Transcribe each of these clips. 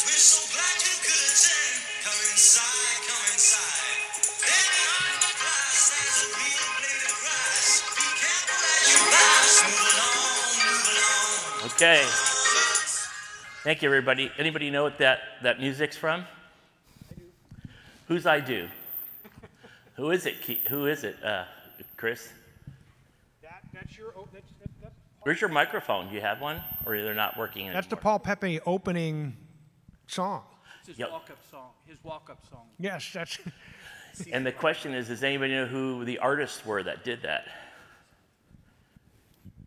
we're so glad you could attend. Come inside, come inside. Bearing on the glass, there's a real blade of grass. Be careful as you pass. Move along, move along. Okay. Thank you, everybody. Anybody know what that music's from? I do. Whose I do? Who is it? Who is it, Chris? That's your. That's Where's your microphone? Do you have one, or they're not working anymore? That's the Paul Pepe opening song. It's his walk-up song. His walk-up song. Yes, that's. And the question is, does anybody know who the artists were that did that?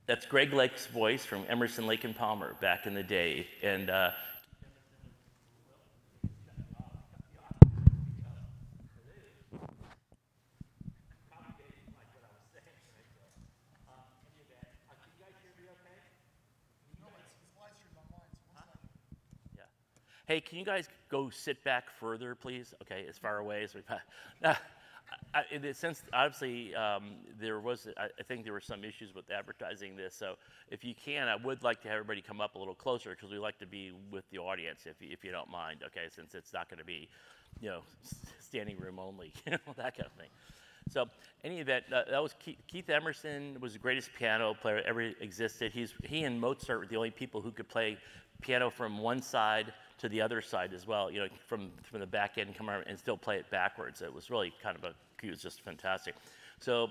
That's Greg Lake's voice from Emerson, Lake and Palmer back in the day, and hey, can you guys go sit back further, please? Okay, as far away as we in the sense, obviously, there was, I think there were some issues with advertising this, so if you can, I would like to have everybody come up a little closer, because we like to be with the audience, if you don't mind, okay, since it's not going to be, standing room only, that kind of thing. So, any event, that was Keith Emerson was the greatest piano player ever existed. He and Mozart were the only people who could play piano from one side to the other side as well, from the back end, come around and still play it backwards. It was really it was just fantastic. So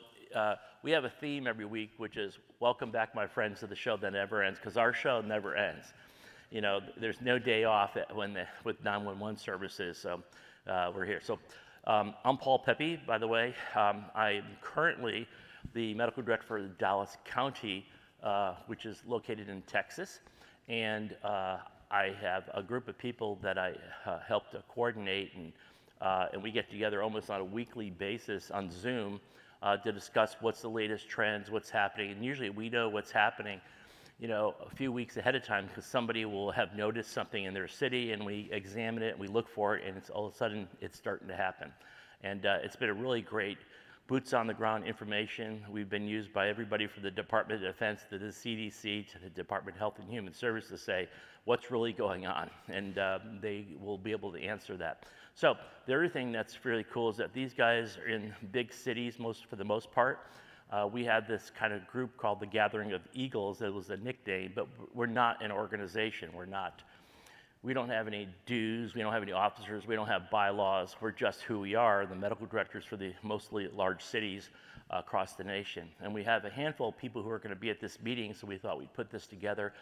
we have a theme every week, which is welcome back, my friends, to the show that never ends, because our show never ends. There's no day off with 911 services, so we're here. So I'm Paul Pepe, by the way. I'm currently the medical director for Dallas County, which is located in Texas, and I have a group of people that I help to coordinate, and we get together almost on a weekly basis on Zoom to discuss what's the latest trends, what's happening, and usually we know what's happening, a few weeks ahead of time, because somebody will have noticed something in their city, and we examine it, and we look for it, and all of a sudden it's starting to happen. And it's been a really great boots on the ground information. We've been used by everybody from the Department of Defense to the CDC to the Department of Health and Human Services to say what's really going on, and they will be able to answer that. So the other thing that's really cool is that these guys are in big cities for the most part. We had this kind of group called the Gathering of Eagles. It was a nickname, but we're not an organization. We don't have any dues, we don't have any officers, we don't have bylaws, we're just who we are, the medical directors for the mostly large cities across the nation. And we have a handful of people who are going to be at this meeting, so we thought we'd put this together.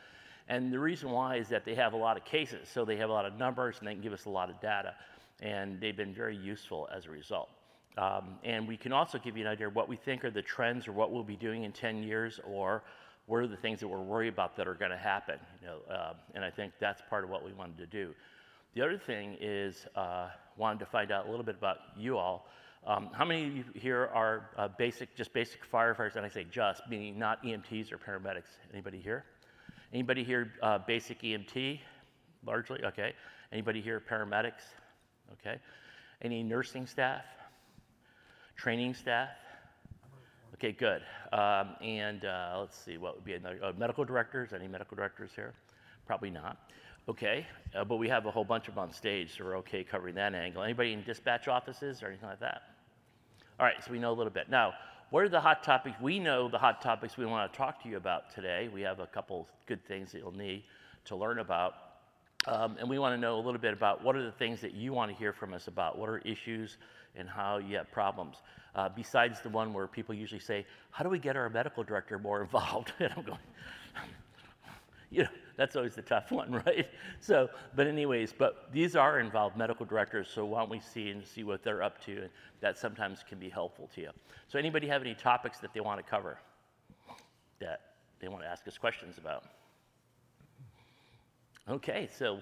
And the reason why is that they have a lot of cases, so they have a lot of numbers and they can give us a lot of data. And they've been very useful as a result. And we can also give you an idea of what we think are the trends or what we'll be doing in 10 years, or what are the things that we're worried about that are going to happen? And I think that's part of what we wanted to do. The other thing is wanted to find out a little bit about you all. How many of you here are just basic firefighters? And I say just, meaning not EMTs or paramedics. Anybody here? Anybody here basic EMT, largely? Okay. Anybody here paramedics? Okay. Any nursing staff? Training staff? Okay, good. Let's see, what would be another, medical directors? Any medical directors here? Probably not. Okay, but we have a whole bunch of them on stage, so we're okay covering that angle. Anybody in dispatch offices or anything like that? All right, so we know a little bit. Now, what are the hot topics? We know the hot topics we want to talk to you about today. We have a couple good things that you'll need to learn about. And we want to know a little bit about what are the things that you want to hear from us about. What are issues and how you have problems? Besides the one where people usually say, how do we get our medical director more involved? And I'm going, that's always the tough one, right? So, but anyways, these are involved medical directors, so why don't we see what they're up to, and that sometimes can be helpful to you. So anybody have any topics that they want to cover that they want to ask us questions about? Okay, so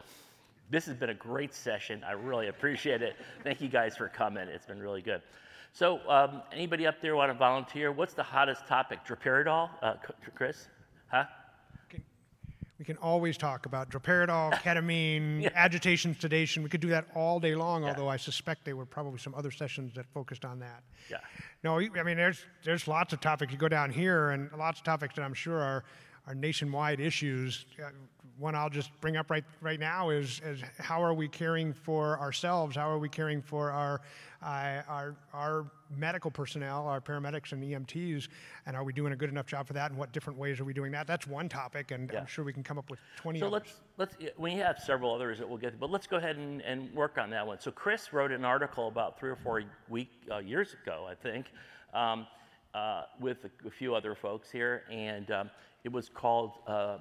this has been a great session. I really appreciate it. Thank you guys for coming. It's been really good. So anybody up there want to volunteer? What's the hottest topic? Droperidol? Chris? Huh? We can always talk about droperidol, ketamine, agitation, sedation. We could do that all day long, although I suspect there were probably some other sessions that focused on that. Yeah. No, I mean, there's lots of topics. You go down here, and lots of topics that I'm sure are nationwide issues. one I'll just bring up right now is how are we caring for ourselves? How are we caring for our medical personnel, our paramedics and EMTs, and are we doing a good enough job for that? And what different ways are we doing that? That's one topic, and I'm sure we can come up with 20 so others. we have several others that we'll get to, but let's go ahead and work on that one. So Chris wrote an article about 3 or 4 years ago, I think, with a few other folks here, and it was called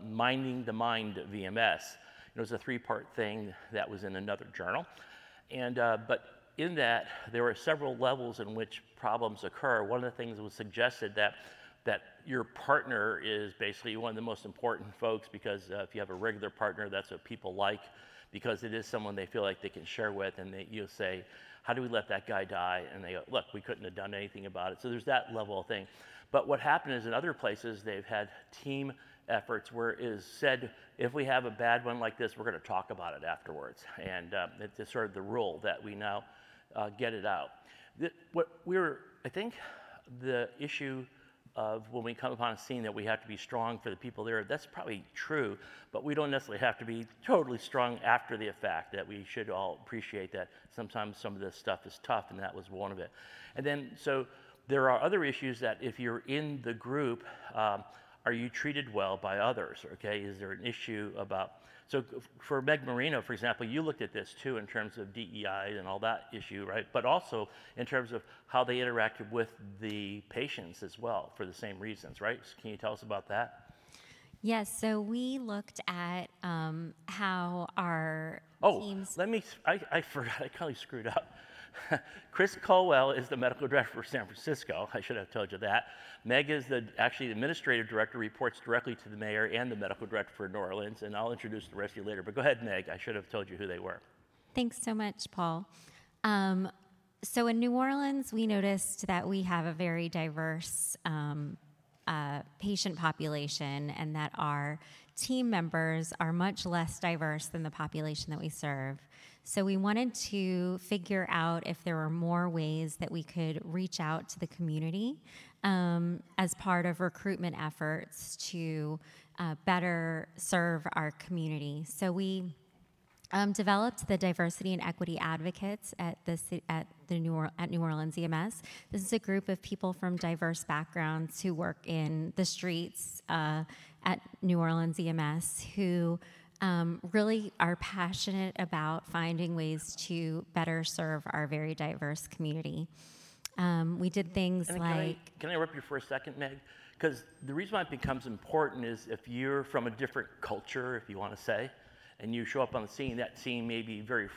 Minding the Mind VMS. It was a 3-part thing that was in another journal, and but in that there were several levels in which problems occur. One of the things that was suggested that your partner is basically one of the most important folks, because if you have a regular partner, that's what people like, because it is someone they feel like they can share with, and you'll say, how do we let that guy die? And they go, look, we couldn't have done anything about it. So there's that level of thing. But what happened is in other places, they've had team efforts where it is said, if we have a bad one like this, we're going to talk about it afterwards. And it's sort of the rule that we now get it out. I think the issue of when we come upon a scene that we have to be strong for the people there, that's probably true, but we don't necessarily have to be totally strong after the fact, that we should all appreciate that sometimes some of this stuff is tough, and that was one of it. And then, so there are other issues that if you're in the group, are you treated well by others, okay? Is there an issue about, so for Meg Marino, for example, you looked at this too in terms of DEI and all that issue, right? But also in terms of how they interacted with the patients as well for the same reasons, right? So can you tell us about that? Yes, so we looked at how our teams... I forgot, I kind of screwed up. Chris Colwell is the medical director for San Francisco. I should have told you that. Meg is actually the administrative director, reports directly to the mayor and the medical director for New Orleans, and I'll introduce the rest of you later. But go ahead, Meg. I should have told you who they were. Thanks so much, Paul. So in New Orleans, we noticed that we have a very diverse patient population, and that our team members are much less diverse than the population that we serve. So we wanted to figure out if there were more ways that we could reach out to the community as part of recruitment efforts to better serve our community. So we developed the Diversity and Equity Advocates at New Orleans EMS. This is a group of people from diverse backgrounds who work in the streets at New Orleans EMS who really are passionate about finding ways to better serve our very diverse community. We did things like... Can I interrupt you for a second, Meg? Because the reason why it becomes important is if you're from a different culture, if you want to say, and you show up on the scene, that scene may be very,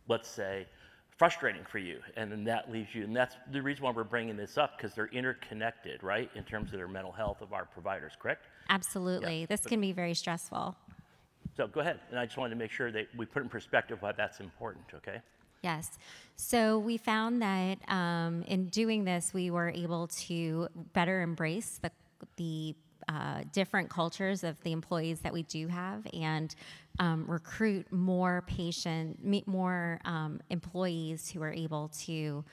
let's say, frustrating for you, and then that leaves you, and that's the reason why we're bringing this up, because they're interconnected, right, in terms of their mental health of our providers, correct? Absolutely. This can be very stressful. So go ahead, and I just wanted to make sure that we put in perspective why that's important, okay? Yes. So we found that in doing this, we were able to better embrace the different cultures of the employees that we do have, and recruit more employees who are able to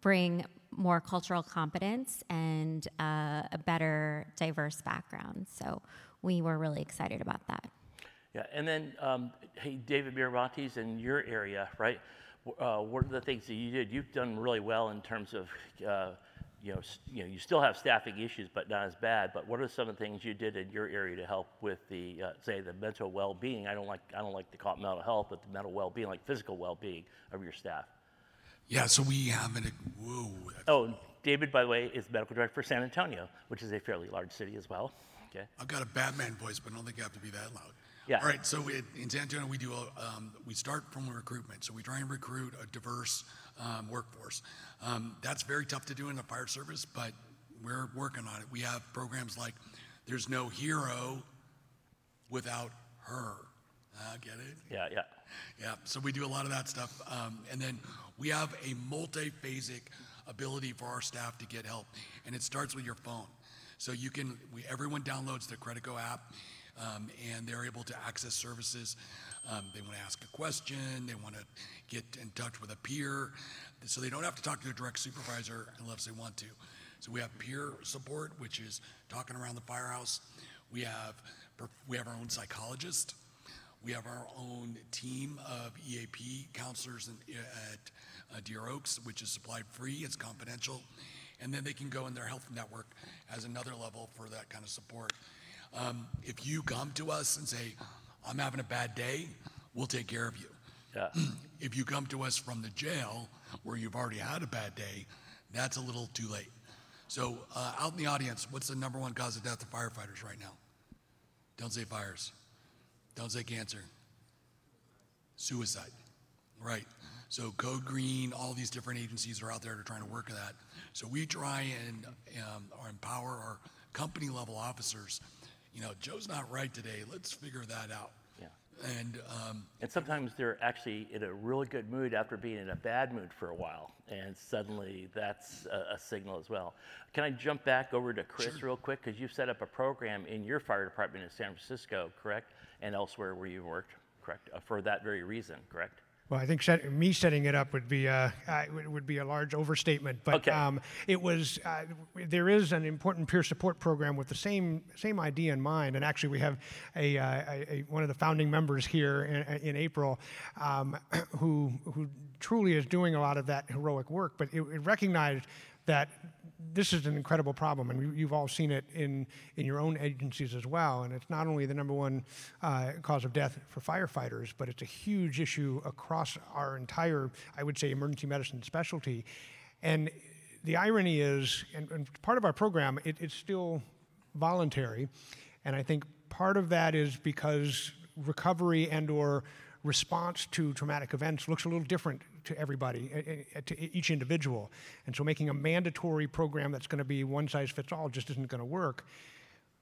bring more cultural competence and a better diverse background. So we were really excited about that. Yeah, and then, hey, David Miramontes, in your area, right? What are the things that you did? You've done really well in terms of, you still have staffing issues, but not as bad. But what are some of the things you did in your area to help with the, say, the mental well-being? I don't like to call it mental health, but the mental well-being, like physical well-being of your staff. Yeah, so we have David, by the way, is medical director for San Antonio, which is a fairly large city as well. Okay. I've got a Batman voice, but I don't think I have to be that loud. Yeah. All right, so in San Antonio, we start from recruitment. So we try and recruit a diverse workforce. That's very tough to do in the fire service, but we're working on it. We have programs like there's no hero without her. Get it? Yeah. Yeah, so we do a lot of that stuff. And then we have a multi-phasic ability for our staff to get help, and it starts with your phone. So everyone downloads the Credico app, and they're able to access services. They want to ask a question, they want to get in touch with a peer, so they don't have to talk to their direct supervisor unless they want to. So we have peer support, which is talking around the firehouse. We have our own psychologist. We have our own team of EAP counselors at Deer Oaks, which is supplied free, it's confidential. And then they can go in their health network as another level for that kind of support. If you come to us and say, I'm having a bad day, we'll take care of you. Yeah. If you come to us from the jail where you've already had a bad day, that's a little too late. So out in the audience, what's the #1 cause of death of firefighters right now? Don't say fires. Don't say cancer. Suicide, right? So Code Green, all these different agencies are out there to trying to work at that. So we try and empower our company level officers. You know, Joe's not right today. Let's figure that out. Yeah. And sometimes they're actually in a really good mood after being in a bad mood for a while, and suddenly that's a signal as well. Can I jump back over to Chris Sure. real quick? Because you've set up a program in your fire department in San Francisco, correct? And elsewhere where you've worked, correct? For that very reason, correct? Well, I think me setting it up would be a large overstatement. But Okay. it was there is an important peer support program with the same idea in mind. And actually, we have one of the founding members here in April who truly is doing a lot of that heroic work. But it recognized that this is an incredible problem, and you've all seen it in your own agencies as well. And it's not only the #1 cause of death for firefighters, but it's a huge issue across our entire, I would say, emergency medicine specialty. And the irony is, and part of our program, it's still voluntary, and I think part of that is because recovery and/or response to traumatic events looks a little different to everybody, to each individual. And so making a mandatory program that's going to be one size fits all just isn't going to work.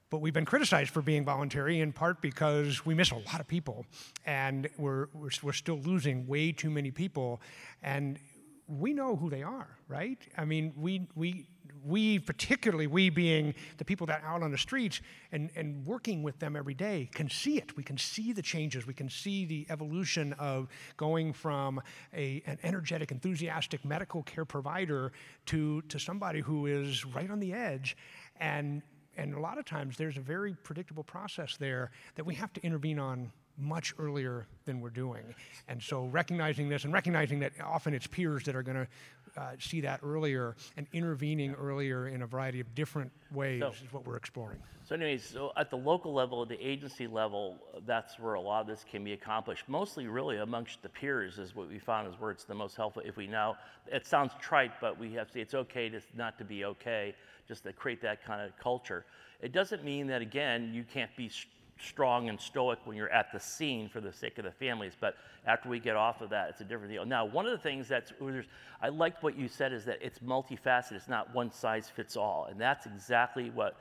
But we've been criticized for being voluntary in part because we miss a lot of people, and we're still losing way too many people, and we know who they are, right? I mean, we particularly, we being the people that are out on the streets and working with them every day, can see it. We can see the changes. We can see the evolution of going from an energetic, enthusiastic medical care provider to somebody who is right on the edge. And a lot of times there's a very predictable process there that we have to intervene on much earlier than we're doing. And so recognizing this and recognizing that often it's peers that are going to see that earlier and intervening earlier in a variety of different ways is what we're exploring. So anyways, so at the local level, the agency level, that's where a lot of this can be accomplished. Mostly really amongst the peers is what we found is where it's the most helpful. If we now, it sounds trite, but we have to say it's okay not to be okay, just to create that kind of culture. It doesn't mean that, again, you can't be strong and stoic when you're at the scene for the sake of the families, but after we get off of that, it's a different deal. Now, one of the things I liked what you said is that it's multifaceted. It's not one size fits all, and that's exactly what,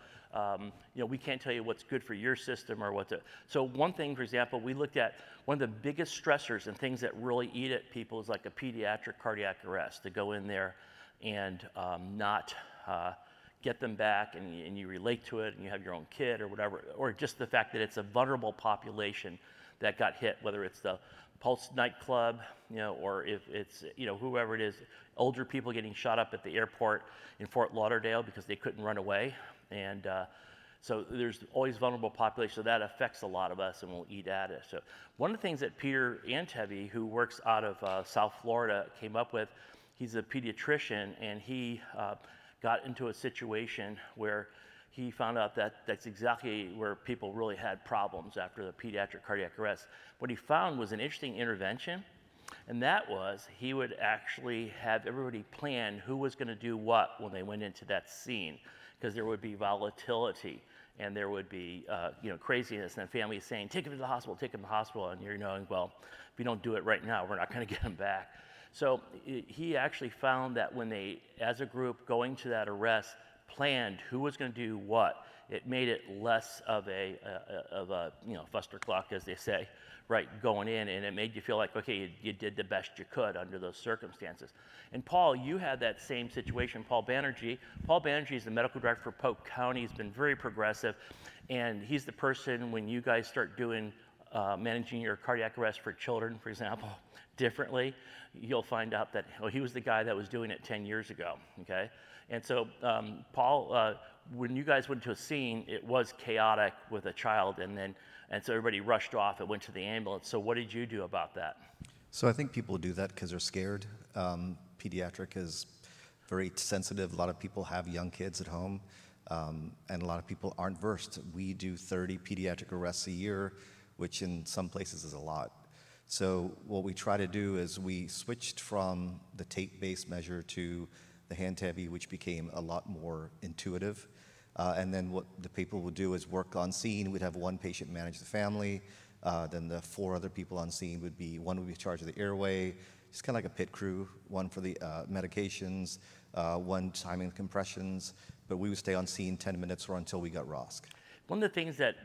we can't tell you what's good for your system or so one thing, for example, we looked at one of the biggest stressors and things that really eat at people is like a pediatric cardiac arrest, to go in there and not get them back, and you relate to it, and you have your own kid or whatever, or just the fact that it's a vulnerable population that got hit, whether it's the Pulse nightclub, or if it's, whoever it is, older people getting shot up at the airport in Fort Lauderdale because they couldn't run away. And so there's always vulnerable population, so that affects a lot of us, and we'll eat at it. So one of the things that Peter Antevy, who works out of South Florida, came up with, he's a pediatrician, and he got into a situation where he found out that that's exactly where people really had problems after the pediatric cardiac arrest. What he found was an interesting intervention, and that was he would actually have everybody plan who was going to do what when they went into that scene, because there would be volatility and there would be craziness, and the family is saying, take him to the hospital, take him to the hospital, and you're knowing, well, if you don't do it right now, we're not going to get him back. So he actually found that when they, as a group going to that arrest, planned who was going to do what, it made it less of a fustercluck, as they say, right, going in, and it made you feel like, okay, you did the best you could under those circumstances. And Paul, you had that same situation. Paul Banerjee is the medical director for Polk County. He's been very progressive, and he's the person, when you guys start doing managing your cardiac arrest for children, for example, differently, you'll find out that he was the guy that was doing it 10 years ago, okay? And so, Paul, when you guys went to a scene, it was chaotic with a child, and so everybody rushed off and went to the ambulance. So what did you do about that? So I think people do that because they're scared. Pediatric is very sensitive. A lot of people have young kids at home, and a lot of people aren't versed. We do 30 pediatric arrests a year, which in some places is a lot. So what we try to do is we switched from the tape-based measure to the hand-tabby, which became a lot more intuitive. And then what the people would do is work on scene. We'd have one patient manage the family. Then the 4 other people on scene would be, one would be in charge of the airway, just kind of like a pit crew, one for the medications, one timing the compressions, but we would stay on scene 10 minutes or until we got ROSC. One of the things that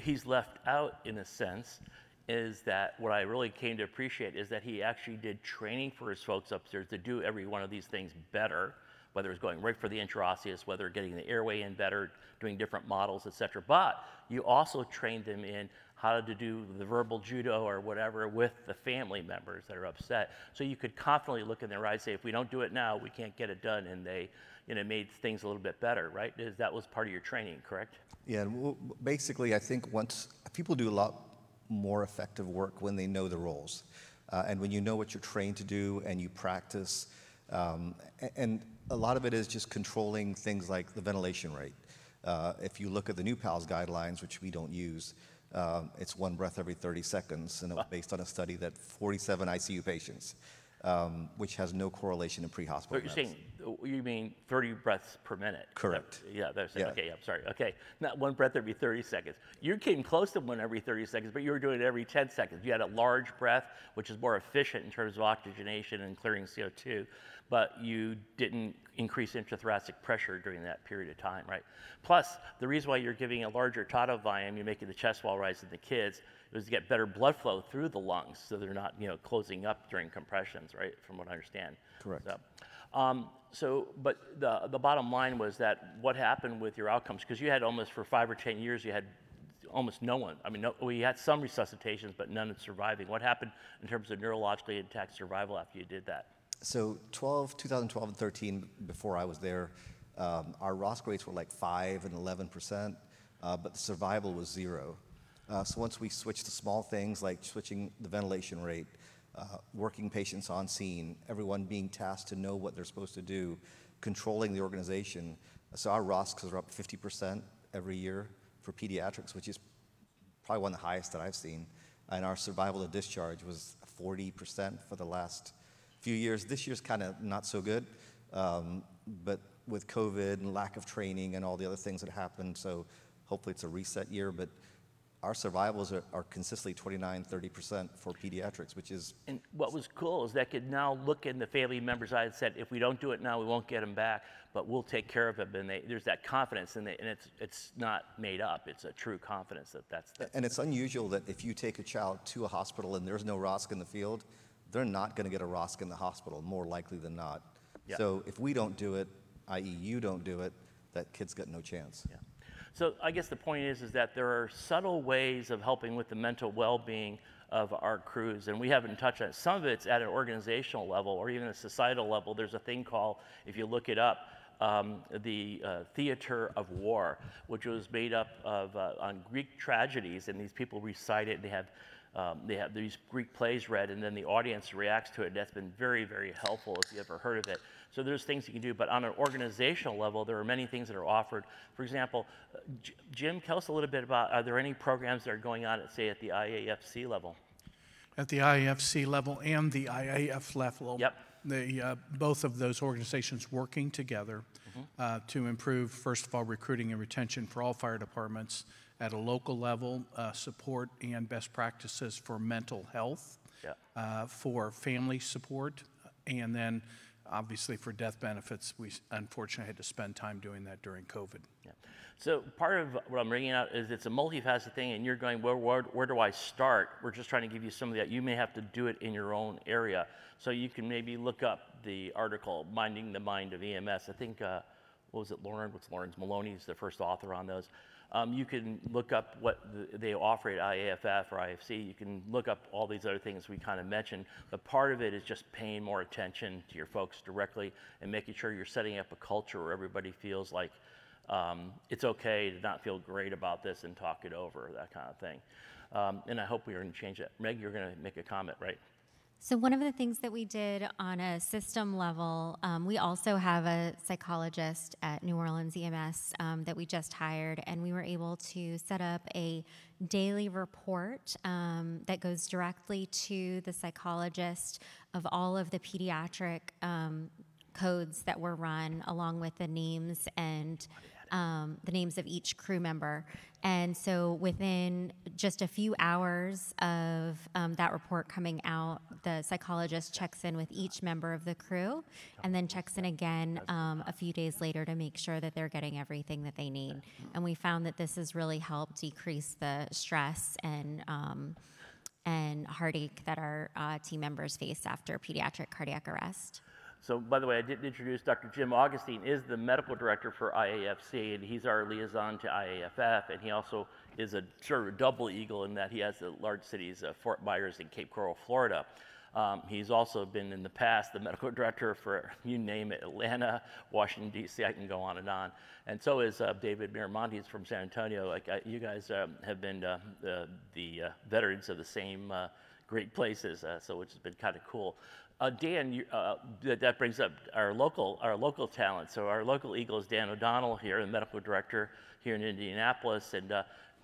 he's left out, in a sense, is that what I really came to appreciate is that he actually did training for his folks upstairs to do every one of these things better, whether it's going right for the intraosseous, whether getting the airway in better, doing different models, et cetera. But you also trained them in how to do the verbal judo or whatever with the family members that are upset. So you could confidently look in their eyes and say, if we don't do it now, we can't get it done. And they, made things a little bit better, right? That was part of your training, correct? Yeah, well, basically, I think once people do a lot more effective work when they know the roles. And when you know what you're trained to do and you practice, and a lot of it is just controlling things like the ventilation rate. If you look at the new PALS guidelines, which we don't use, it's 1 breath every 30 seconds, and it was based on a study that 47 ICU patients, which has no correlation in pre-hospital. But you're saying, you mean 30 breaths per minute? Correct. Yeah, that's Yeah. Okay, I'm sorry. Okay, not 1 breath every 30 seconds. You came close to 1 every 30 seconds, but you were doing it every 10 seconds. You had a large breath, which is more efficient in terms of oxygenation and clearing CO2, but you didn't increase intrathoracic pressure during that period of time, right? Plus, the reason why you're giving a larger Tato volume, you're making the chest wall rise in the kids, was to get better blood flow through the lungs, so they're not, closing up during compressions, right? From what I understand. Correct. But the bottom line was that what happened with your outcomes, because you had almost for 5 or 10 years, you had almost no one. I mean, we had some resuscitations, but none surviving. What happened in terms of neurologically intact survival after you did that? So 2012 and 13, before I was there, our ROSC rates were like 5 and 11%, but the survival was 0. So once we switched to small things like switching the ventilation rate, working patients on scene, everyone being tasked to know what they're supposed to do, controlling the organization. So our ROSCs are up 50% every year for pediatrics, which is probably one of the highest that I've seen. And our survival to discharge was 40% for the last few years. This year's kind of not so good, but with COVID and lack of training and all the other things that happened, so hopefully it's a reset year, but our survivals are consistently 29, 30% for pediatrics, which is... And what was cool is that could now look in the family members' eyes and said, if we don't do it now, we won't get them back, but we'll take care of them. And there's that confidence, and it's not made up. It's a true confidence that's... And it's unusual that if you take a child to a hospital and there's no ROSC in the field, they're not going to get a ROSC in the hospital, more likely than not. Yeah. So if we don't do it, i.e. you don't do it, that kid's got no chance. Yeah. So I guess the point is that there are subtle ways of helping with the mental well-being of our crews, and we haven't touched on it. Some of it's at an organizational level or even a societal level. There's a thing called, if you look it up, the theater of war, which was made up of on Greek tragedies, and these people recite it, and they have these Greek plays read, and then the audience reacts to it. That's been very, very helpful if you ever heard of it. So there's things you can do, but on an organizational level, there are many things that are offered. For example, Jim, tell us a little bit about, are there any programs that are going on at, say, at the IAFC level? At the IAFC level and the IAF level. Yep. Both of those organizations working together to improve, first of all, recruiting and retention for all fire departments at a local level, support and best practices for mental health, for family support, and then obviously for death benefits. We unfortunately had to spend time doing that during COVID. Yeah. So part of what I'm bringing out is it's a multifaceted thing, and you're going, well, where do I start? We're just trying to give you some of that. You may have to do it in your own area. So you can maybe look up the article, Minding the Mind of EMS. I think, what was it, Lauren? What's Lauren's? Maloney's the first author on those. You can look up what they offer at IAFF or IFC. You can look up all these other things we kind of mentioned, but part of it is just paying more attention to your folks directly and making sure you're setting up a culture where everybody feels like it's okay to not feel great about this and talk it over, that kind of thing. And I hope we are going to change that. Meg, you're going to make a comment, right? So one of the things that we did on a system level, we also have a psychologist at New Orleans EMS that we just hired, and we were able to set up a daily report that goes directly to the psychologist of all of the pediatric codes that were run, along with the names and the names of each crew member. And so within just a few hours of that report coming out, the psychologist checks in with each member of the crew and then checks in again a few days later to make sure that they're getting everything that they need. And we found that this has really helped decrease the stress and heartache that our team members face after pediatric cardiac arrest. So, by the way, I didn't introduce Dr. Jim Augustine is the medical director for IAFC, and he's our liaison to IAFF, and he also is a sort of a double eagle in that he has the large cities of Fort Myers and Cape Coral, Florida. He's also been in the past the medical director for, you name it, Atlanta, Washington, D.C., I can go on. And so is David Miramontes from San Antonio. Like you guys have been the veterans of the same great places, so which has been kind of cool. Dan, that brings up our local talent. So our local Eagle is Dan O'Donnell here, the medical director here in Indianapolis. And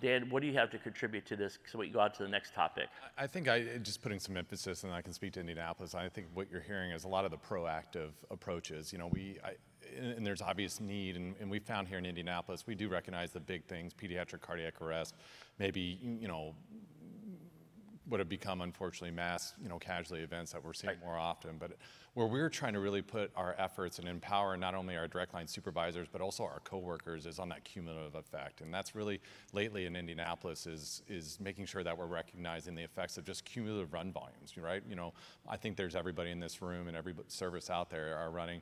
Dan, what do you have to contribute to this so we go on to the next topic? I think just putting some emphasis, and I can speak to Indianapolis, I think what you're hearing is a lot of the proactive approaches. You know, and there's obvious need, and we found here in Indianapolis, we do recognize the big things, pediatric cardiac arrest, maybe, you know, what have become, unfortunately, mass, casualty events that we're seeing more often. But where we're trying to really put our efforts and empower not only our direct line supervisors, but also our coworkers is on that cumulative effect. And that's really, lately in Indianapolis, is making sure that we're recognizing the effects of just cumulative run volumes, right? I think there's everybody in this room and every service out there are running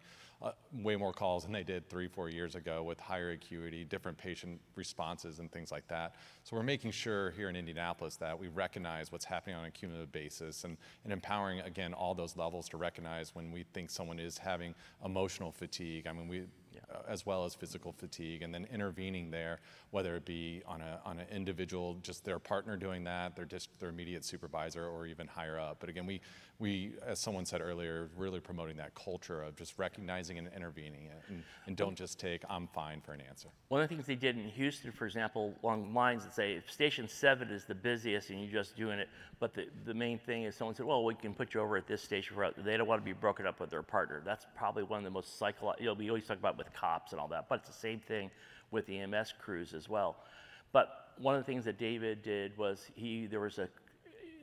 way more calls than they did 3-4 years ago with higher acuity, different patient responses and things like that. So we're making sure here in Indianapolis that we recognize what's happening on a cumulative basis and empowering, again, all those levels to recognize when we think someone is having emotional fatigue. I mean, as well as physical fatigue, and then intervening there, whether it be on an individual, just their partner doing that, their immediate supervisor, or even higher up. But again, we, as someone said earlier, really promoting that culture of just recognizing and intervening and don't just take "I'm fine" for an answer. One of the things they did in Houston, for example, along lines that say if Station 7 is the busiest and you're just doing it, but the main thing is someone said, well, we can put you over at this station. They don't want to be broken up with their partner. That's probably one of the most psychological, we always talk about with cops and all that, but it's the same thing with the EMS crews as well. But one of the things that David did was there was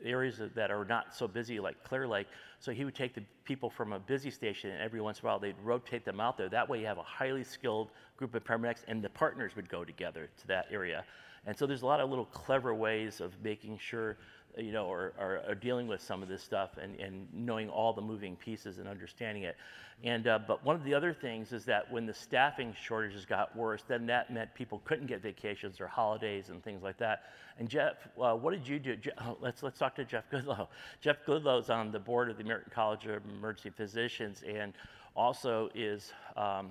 areas that are not so busy like Clear Lake, so he would take the people from a busy station and every once in a while they'd rotate them out there. That way you have a highly skilled group of paramedics and the partners would go together to that area. And so there's a lot of little clever ways of making sure or dealing with some of this stuff and knowing all the moving pieces and understanding it. And but one of the other things is that when the staffing shortages got worse, then that meant people couldn't get vacations or holidays and things like that. And Jeff, what did you do? Let's talk to Jeff Goodloe. Jeff Goodloe is on the board of the American College of Emergency Physicians and also is our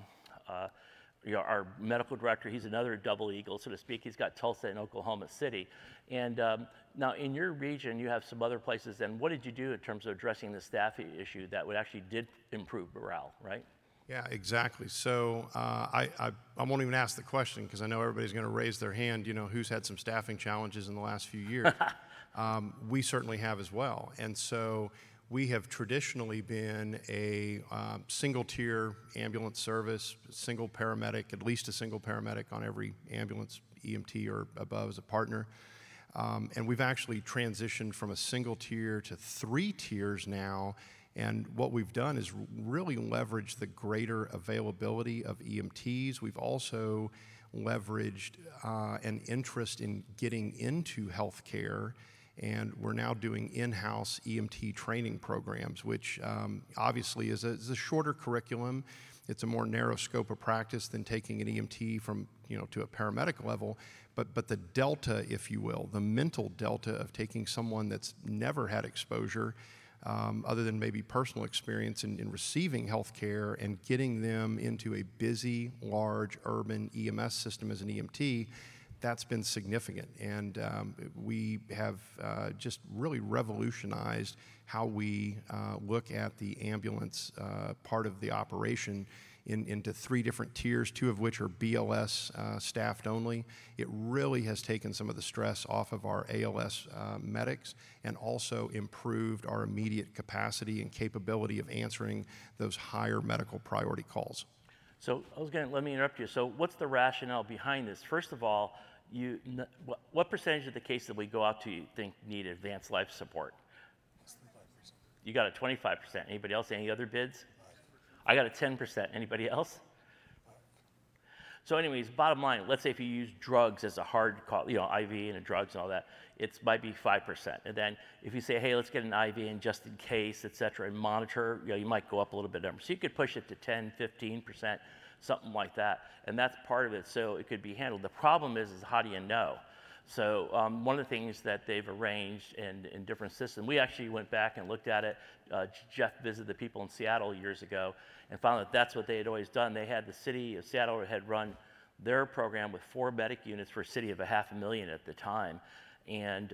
medical director. He's another double eagle, so to speak. He's got Tulsa and Oklahoma City. And now in your region, you have some other places. And what did you do in terms of addressing the staffing issue that did improve morale, right? Yeah, exactly. So I won't even ask the question because I know everybody's going to raise their hand, who's had some staffing challenges in the last few years. We certainly have as well. And so we have traditionally been a single-tier ambulance service, single paramedic, at least a single paramedic on every ambulance, EMT or above as a partner. And we've actually transitioned from a single tier to 3 tiers now. And what we've done is really leverage the greater availability of EMTs. We've also leveraged an interest in getting into healthcare. And we're now doing in-house EMT training programs, which obviously is a shorter curriculum. It's a more narrow scope of practice than taking an EMT from, to a paramedic level. But the delta, if you will, the mental delta of taking someone that's never had exposure other than maybe personal experience in receiving health care and getting them into a busy, large, urban EMS system as an EMT, that's been significant. And we have just really revolutionized how we look at the ambulance part of the operation into 3 different tiers, 2 of which are BLS staffed only. It really has taken some of the stress off of our ALS medics and also improved our immediate capacity and capability of answering those higher medical priority calls. So let me interrupt you. So what's the rationale behind this? First of all, what percentage of the cases that we go out to you think need advanced life support? You got a 25%. Anybody else? Any other bids? I got a 10%. Anybody else? So anyways, bottom line, let's say if you use drugs as a hard call, IV and drugs and all that, it might be 5%. And then if you say, hey, let's get an IV in just in case, et cetera, and monitor, you might go up a little bit number. So you could push it to 10, 15%, something like that. And that's part of it, so it could be handled. The problem is how do you know? So one of the things that they've arranged in different systems, we actually went back and looked at it. Jeff visited the people in Seattle years ago and found that that's what they had always done. They had the city of Seattle had run their program with 4 medic units for a city of 500,000 at the time, and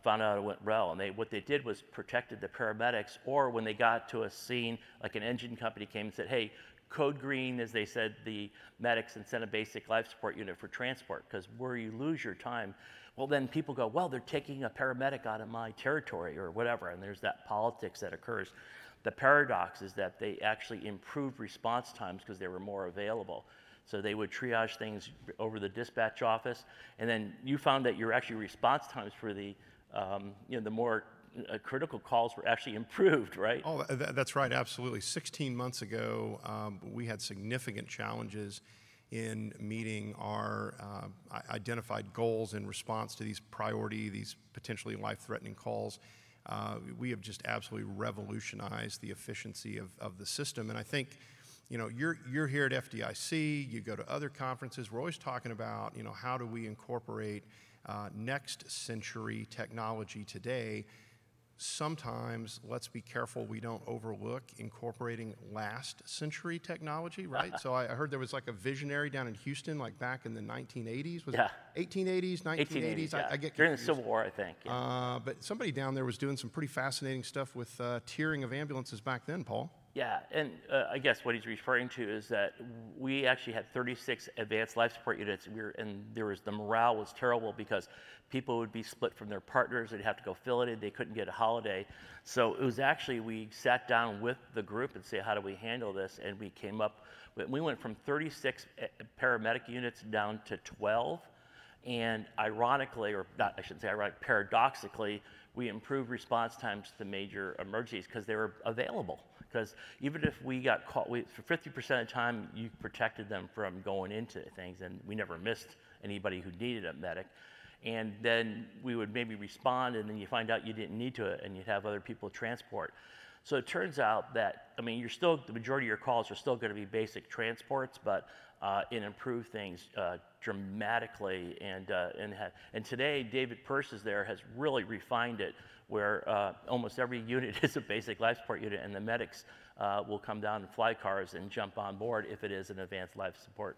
found out it went well. And what they did was protected the paramedics, or when they got to a scene, like an engine company came and said, hey, code green, as they said, the medics, and send a basic life support unit for transport, because where you lose your time, well, then people go, well, they're taking a paramedic out of my territory or whatever, and there's that politics that occurs. The paradox is that they actually improved response times because they were more available. So they would triage things over the dispatch office, and then you found that your actually response times for the more critical calls were actually improved, right? Oh, that's right, absolutely. 16 months ago, we had significant challenges in meeting our identified goals in response to these potentially life-threatening calls. We have just absolutely revolutionized the efficiency of the system, and I think, you're here at FDIC, you go to other conferences, we're always talking about, how do we incorporate next century technology today. Sometimes, let's be careful we don't overlook incorporating last century technology, right? So I heard there was like a visionary down in Houston, like back in the 1980s. Was it 1880s, 1980s? Yeah. I get confused. During the Civil War, I think. Yeah. But somebody down there was doing some pretty fascinating stuff with tiering of ambulances back then, Paul. Yeah, and I guess what he's referring to is that we actually had 36 advanced life support units, and the morale was terrible because people would be split from their partners, they'd have to go fill it in, they couldn't get a holiday. So it was actually, we sat down with the group and say, how do we handle this? And we came up, we went from 36 paramedic units down to 12, and ironically, or not, I shouldn't say ironic, paradoxically, we improved response times to major emergencies because they were available. Because even if we got caught, for 50% of the time, you protected them from going into things, and we never missed anybody who needed a medic. And then we would maybe respond, and then you find out you didn't need to, and you'd have other people transport. So it turns out that, the majority of your calls are still going to be basic transports, but it improved things dramatically. And today, David Purses there has really refined it, where almost every unit is a basic life support unit, and the medics will come down in fly cars and jump on board if it is an advanced life support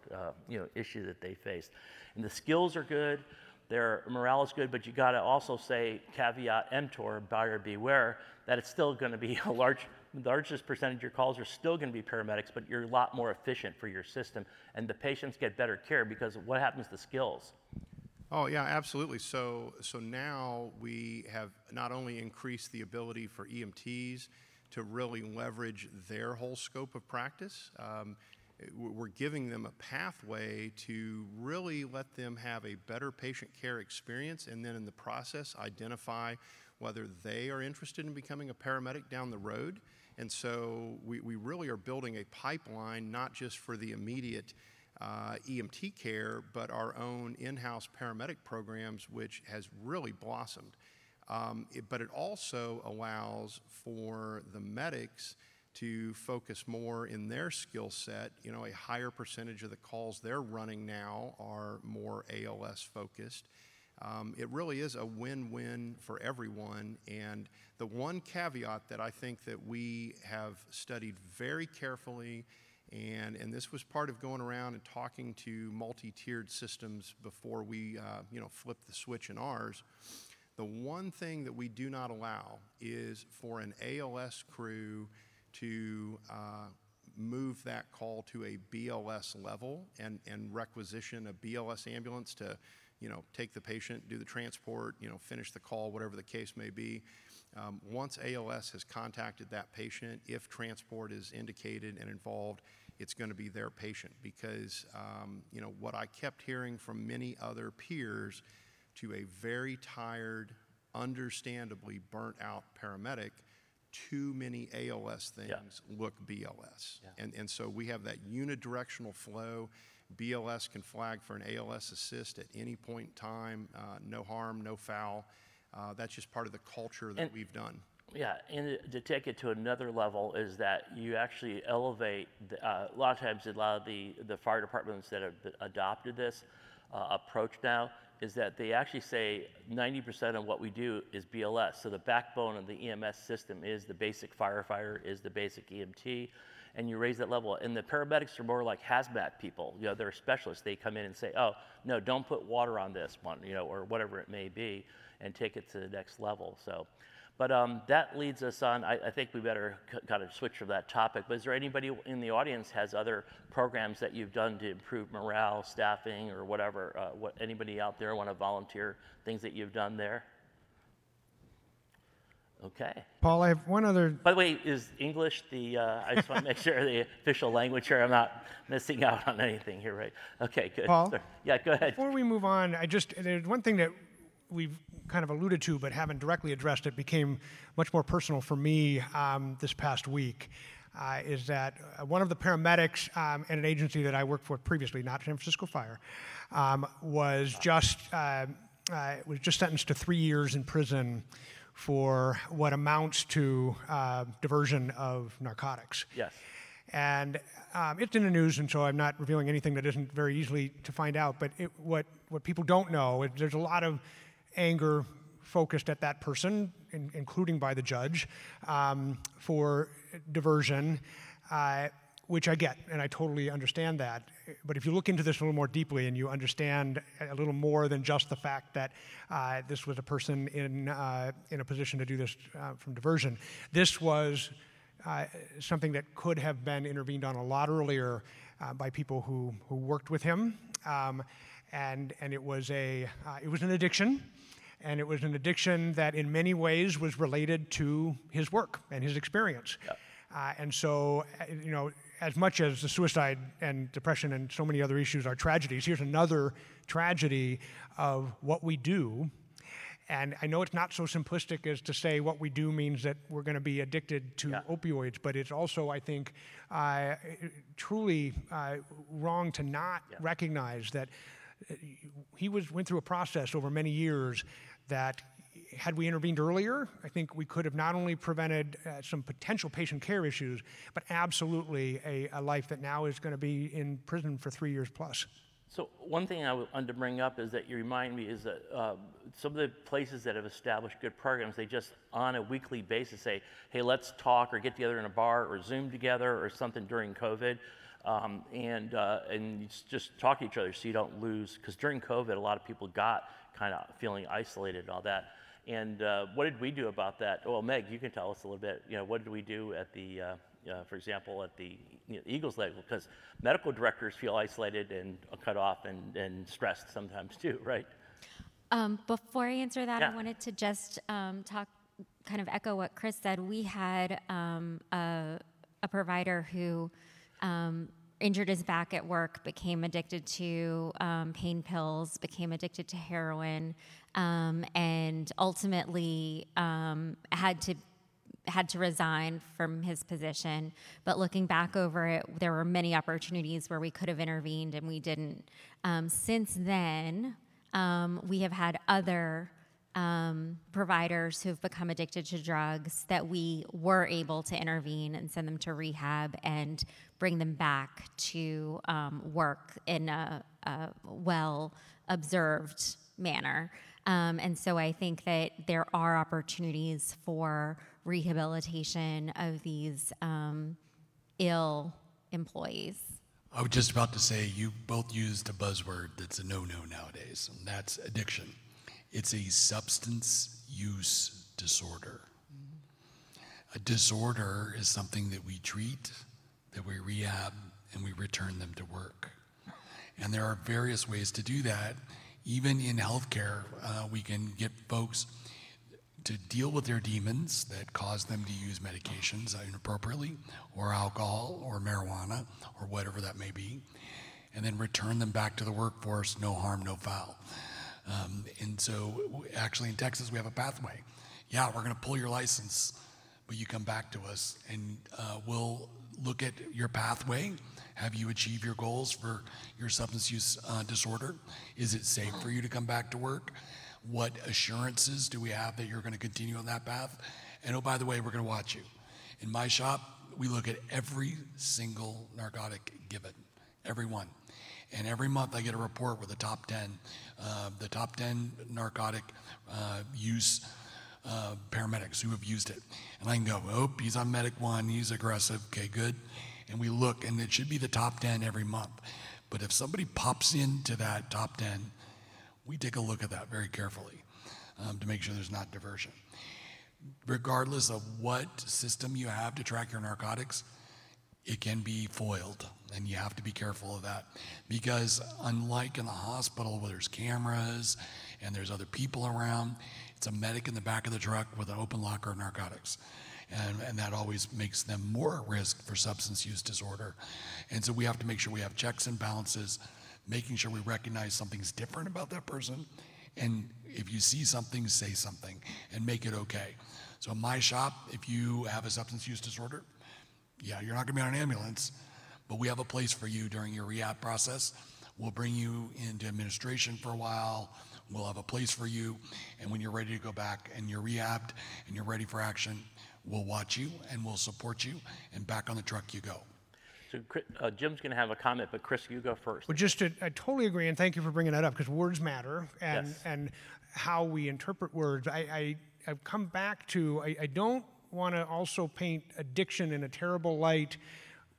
issue that they face. And the skills are good, their morale is good, but you got to also say, caveat emptor, buyer beware, that it's still going to be the largest percentage of your calls are still going to be paramedics, but you're a lot more efficient for your system, and the patients get better care because of what happens to skills. Oh, yeah, absolutely. So now we have not only increased the ability for EMTs to really leverage their whole scope of practice, we're giving them a pathway to really let them have a better patient care experience, and then in the process identify whether they are interested in becoming a paramedic down the road. And so we really are building a pipeline, not just for the immediate EMT care, but our own in-house paramedic programs, which has really blossomed. But it also allows for the medics to focus more in their skill set. A higher percentage of the calls they're running now are more ALS focused. it really is a win-win for everyone. And the one caveat that I think that we have studied very carefully, and this was part of going around and talking to multi-tiered systems before we flipped the switch in ours. The one thing that we do not allow is for an ALS crew to move that call to a BLS level and requisition a BLS ambulance to take the patient, do the transport, finish the call, whatever the case may be. Once ALS has contacted that patient, if transport is indicated and involved, it's going to be their patient, because what I kept hearing from many other peers, to a very tired, understandably burnt out paramedic, too many ALS things look BLS. Yeah. And so we have that unidirectional flow. BLS can flag for an ALS assist at any point in time, no harm, no foul. That's just part of the culture that we've done. Yeah, and to take it to another level is that you actually elevate, a lot of times a lot of the fire departments that have adopted this approach now is that they actually say 90% of what we do is BLS. So the backbone of the EMS system is the basic firefighter, is the basic EMT, and you raise that level. And the paramedics are more like hazmat people. They're specialists. They come in and say, oh, no, don't put water on this one, or whatever it may be, and take it to the next level. So, but that leads us on. I think we better kind of switch from that topic. But is there anybody in the audience has other programs that you've done to improve morale, staffing, or whatever? Anybody out there want to volunteer things that you've done there? Okay. Paul, I have one other. By the way, is English I just want to make sure the official language here. I'm not missing out on anything here, right? Okay, good. Paul? Sorry. Yeah, go ahead. Before we move on, there's one thing that we've kind of alluded to but haven't directly addressed. It became much more personal for me this past week, is that one of the paramedics at an agency that I worked for previously, not San Francisco Fire, was just sentenced to 3 years in prison for what amounts to diversion of narcotics. Yes. And it's in the news, and so I'm not revealing anything that isn't very easily to find out. But what people don't know is there's a lot of anger focused at that person, including by the judge, for diversion, which I get, and I totally understand that. But if you look into this a little more deeply and you understand a little more than just the fact that this was a person in a position to do this from diversion, this was something that could have been intervened on a lot earlier by people who worked with him, and it was an addiction, and it was an addiction that in many ways was related to his work and his experience. Yep. And so, as much as the suicide and depression and so many other issues are tragedies, here's another tragedy of what we do. And I know it's not so simplistic as to say what we do means that we're going to be addicted to opioids, but it's also, I think, truly wrong to not recognize that he went through a process over many years that, had we intervened earlier, I think we could have not only prevented some potential patient care issues, but absolutely a life that now is going to be in prison for 3 years plus. So one thing I wanted to bring up is that you remind me is that some of the places that have established good programs, they just on a weekly basis say, hey, let's talk or get together in a bar or Zoom together or something during COVID, and just talk to each other so you don't lose, because during COVID, a lot of people got kind of feeling isolated and all that. And what did we do about that? Well, Meg, you can tell us a little bit. What did we do at the, for example, at the Eagles level? Because medical directors feel isolated and cut off and stressed sometimes too, right? Before I answer that, I wanted to just talk, kind of echo what Chris said. We had a provider who injured his back at work, became addicted to pain pills, became addicted to heroin, and ultimately had to resign from his position. But looking back over it, there were many opportunities where we could have intervened and we didn't. Since then, we have had other providers who've become addicted to drugs that we were able to intervene and send them to rehab and bring them back to work in a well-observed manner. And so I think that there are opportunities for rehabilitation of these ill employees. I was just about to say, you both used a buzzword that's a no-no nowadays, and that's addiction. It's a substance use disorder. A disorder is something that we treat, that we rehab, and we return them to work. And there are various ways to do that. Even in healthcare, we can get folks to deal with their demons that cause them to use medications inappropriately, or alcohol, or marijuana, or whatever that may be, and then return them back to the workforce, no harm, no foul. And so actually in Texas, we have a pathway. Yeah, we're gonna pull your license, but you come back to us and we'll look at your pathway. Have you achieved your goals for your substance use disorder? Is it safe for you to come back to work? What assurances do we have that you're going to continue on that path? And oh, by the way, we're going to watch you. In my shop, we look at every single narcotic given, every one. And every month I get a report with the top 10 narcotic use paramedics who have used it. And I can go, oh, he's on medic 1, he's aggressive, okay, good. And we look, and it should be the top 10 every month. But if somebody pops into that top 10, we take a look at that very carefully to make sure there's not diversion. Regardless of what system you have to track your narcotics, it can be foiled, and you have to be careful of that. Because unlike in the hospital where there's cameras and there's other people around, it's a medic in the back of the truck with an open locker of narcotics. And that always makes them more at risk for substance use disorder. And so we have to make sure we have checks and balances, making sure we recognize something's different about that person. And if you see something, say something and make it okay. So in my shop, if you have a substance use disorder, yeah, you're not gonna be on an ambulance, but we have a place for you during your rehab process. We'll bring you into administration for a while. We'll have a place for you. And when you're ready to go back and you're rehabbed and you're ready for action, we'll watch you and we'll support you, and back on the truck you go. So Jim's going to have a comment, but Chris, you go first. Well, I totally agree, and thank you for bringing that up, because words matter, and how we interpret words. I've come back to, I don't want to also paint addiction in a terrible light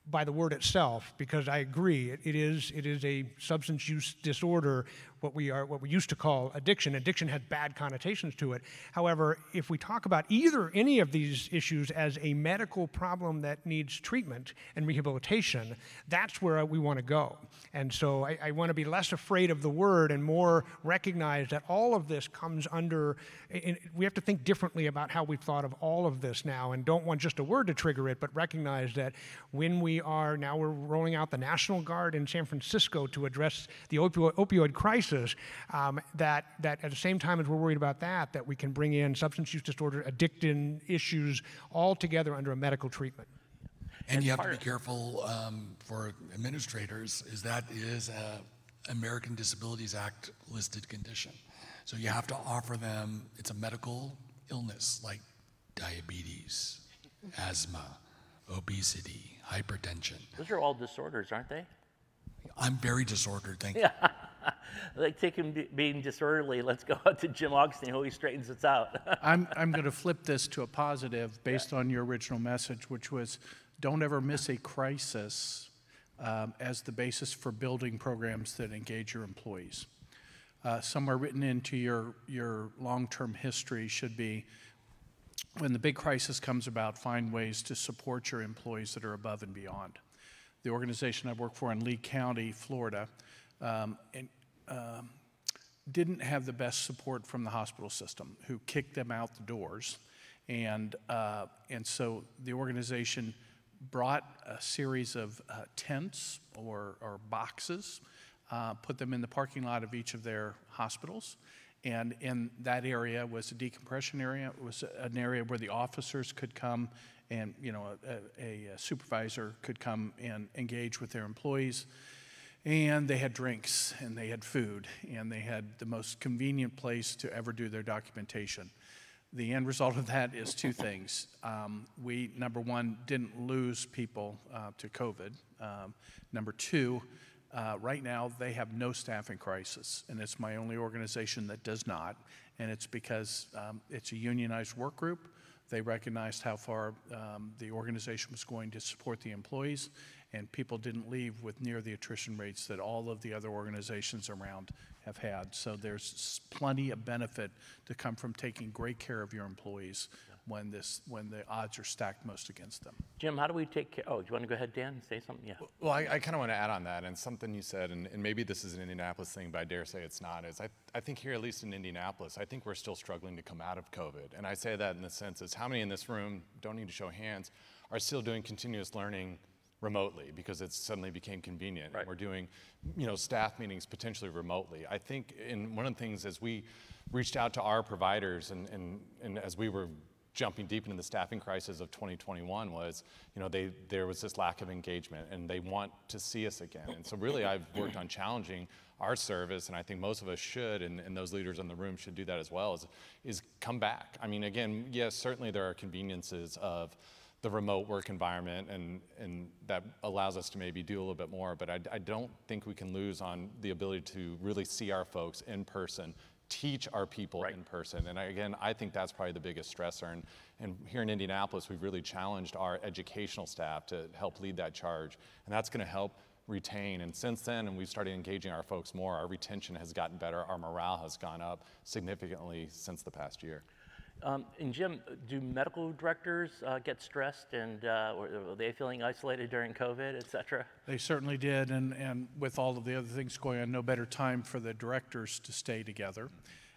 by the word itself, because I agree, it is a substance use disorder, what we used to call addiction. Addiction has bad connotations to it. However, if we talk about any of these issues as a medical problem that needs treatment and rehabilitation, that's where we want to go. And so I want to be less afraid of the word and more recognize that all of this comes under, we have to think differently about how we've thought of all of this now, and don't want just a word to trigger it, but recognize that when we're rolling out the National Guard in San Francisco to address the opioid crisis, that at the same time as we're worried about that we can bring in substance use disorder, addiction issues all together under a medical treatment. And you have to be careful for administrators, that is a American Disabilities Act listed condition. So you have to offer them, it's a medical illness like diabetes, asthma, obesity, hypertension. Those are all disorders, aren't they? I'm very disordered, thank you. Yeah. Like taking being disorderly, let's go out to Jim Augustine, who he straightens us out. I'm going to flip this to a positive based on your original message, which was don't ever miss a crisis as the basis for building programs that engage your employees. Somewhere written into your long-term history should be, when the big crisis comes about, find ways to support your employees that are above and beyond. The organization I work for in Lee County, Florida, didn't have the best support from the hospital system, who kicked them out the doors. And so the organization brought a series of tents or boxes, put them in the parking lot of each of their hospitals. And in that area was a decompression area. It was an area where the officers could come and, a supervisor could come and engage with their employees. And they had drinks, and they had food, and they had the most convenient place to ever do their documentation. The end result of that is two things. We, number one, didn't lose people to COVID. Number two, Right now, they have no staffing crisis, and it's my only organization that does not, and it's because it's a unionized work group. They recognized how far the organization was going to support the employees, and people didn't leave with near the attrition rates that all of the other organizations around have had. So there's plenty of benefit to come from taking great care of your employees when the odds are stacked most against them. Jim, how do we take care? Oh, do you want to go ahead, Dan, and say something? Yeah. Well, I kind of want to add on that, and something you said, and maybe this is an Indianapolis thing, but I dare say it's not, is I think here, at least in Indianapolis, I think we're still struggling to come out of COVID. And I say that in the sense is how many in this room, don't need to show hands, are still doing continuous learning remotely because it suddenly became convenient. Right. And we're doing, staff meetings potentially remotely. I think one of the things as we reached out to our providers and as we were jumping deep into the staffing crisis of 2021 was, there was this lack of engagement and they want to see us again. And so really I've worked on challenging our service, and I think most of us should, and those leaders in the room should do that as well, is come back. I mean, again, yes, certainly there are conveniences of the remote work environment and that allows us to maybe do a little bit more, but I don't think we can lose on the ability to really see our folks in person, teach our people in person. And I think that's probably the biggest stressor. And here in Indianapolis, we've really challenged our educational staff to help lead that charge. And that's gonna help retain. And since then, and we've started engaging our folks more, our retention has gotten better, our morale has gone up significantly since the past year. And Jim, do medical directors get stressed and were they feeling isolated during COVID, et cetera? They certainly did, and with all of the other things going on, no better time for the directors to stay together.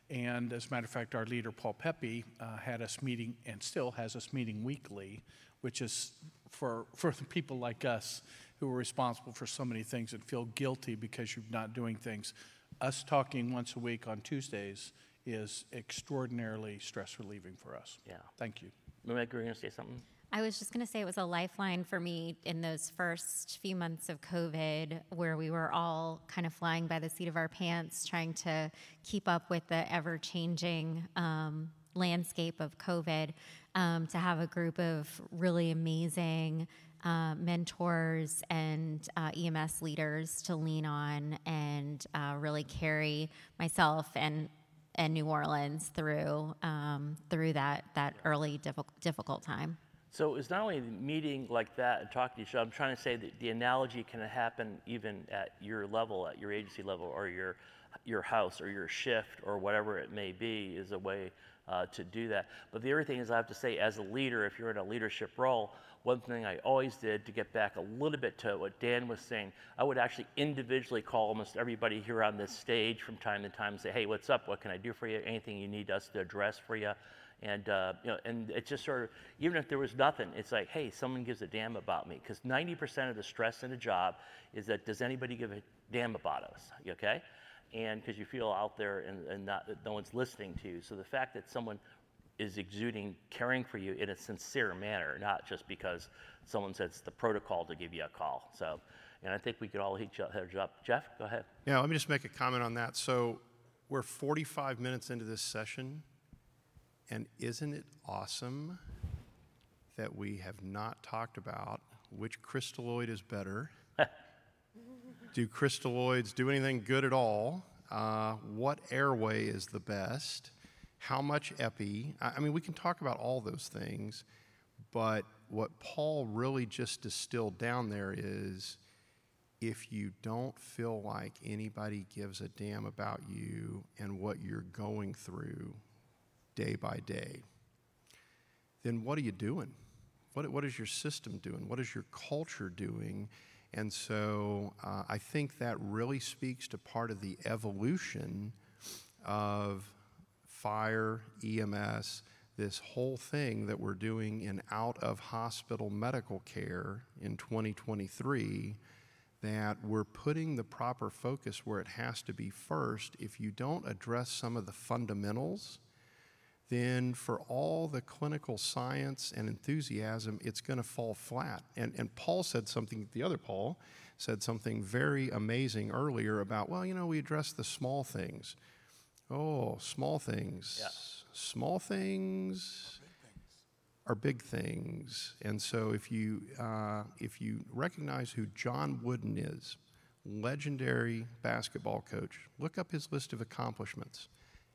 And as a matter of fact, our leader, Paul Pepe, had us meeting and still has us meeting weekly, which is for the people like us who are responsible for so many things and feel guilty because you're not doing things. Us talking once a week on Tuesdays is extraordinarily stress relieving for us. Yeah. Thank you. Meg, you were going to say something? I was just going to say it was a lifeline for me in those first few months of COVID where we were all kind of flying by the seat of our pants trying to keep up with the ever-changing landscape of COVID, to have a group of really amazing mentors and EMS leaders to lean on and really carry myself and New Orleans through that early difficult time. So it's not only a meeting like that and talking to each other. I'm trying to say that the analogy can happen even at your level, at your agency level, or your house, or your shift, or whatever it may be, is a way to do that. But the other thing is, I have to say, as a leader, if you're in a leadership role, one thing I always did, to get back a little bit to what Dan was saying, I would actually individually call almost everybody here on this stage from time to time and say, hey, what's up? What can I do for you? Anything you need us to address for you? And, and it's just sort of, even if there was nothing, it's like, hey, someone gives a damn about me. Because 90% of the stress in a job is that, does anybody give a damn about us? Okay? And because you feel out there and no one's listening to you. So the fact that someone is exuding caring for you in a sincere manner, not just because someone says it's the protocol to give you a call. So, and I think we could all each other up. Jeff, go ahead. Yeah, let me just make a comment on that. So we're 45 minutes into this session, and isn't it awesome that we have not talked about which crystalloid is better? Do crystalloids do anything good at all? What airway is the best? How much epi? I mean, we can talk about all those things, but what Paul really just distilled down there is, if you don't feel like anybody gives a damn about you and what you're going through day by day, then what are you doing? What is your system doing? What is your culture doing? And so I think that really speaks to part of the evolution of fire, EMS, this whole thing that we're doing in out-of-hospital medical care in 2023, that we're putting the proper focus where it has to be first. If you don't address some of the fundamentals, then for all the clinical science and enthusiasm, it's going to fall flat. And Paul said something, the other Paul said something very amazing earlier about, well, we address the small things. Oh, small things. Yeah. Small things are big things. And so if you recognize who John Wooden is, legendary basketball coach. Look up his list of accomplishments.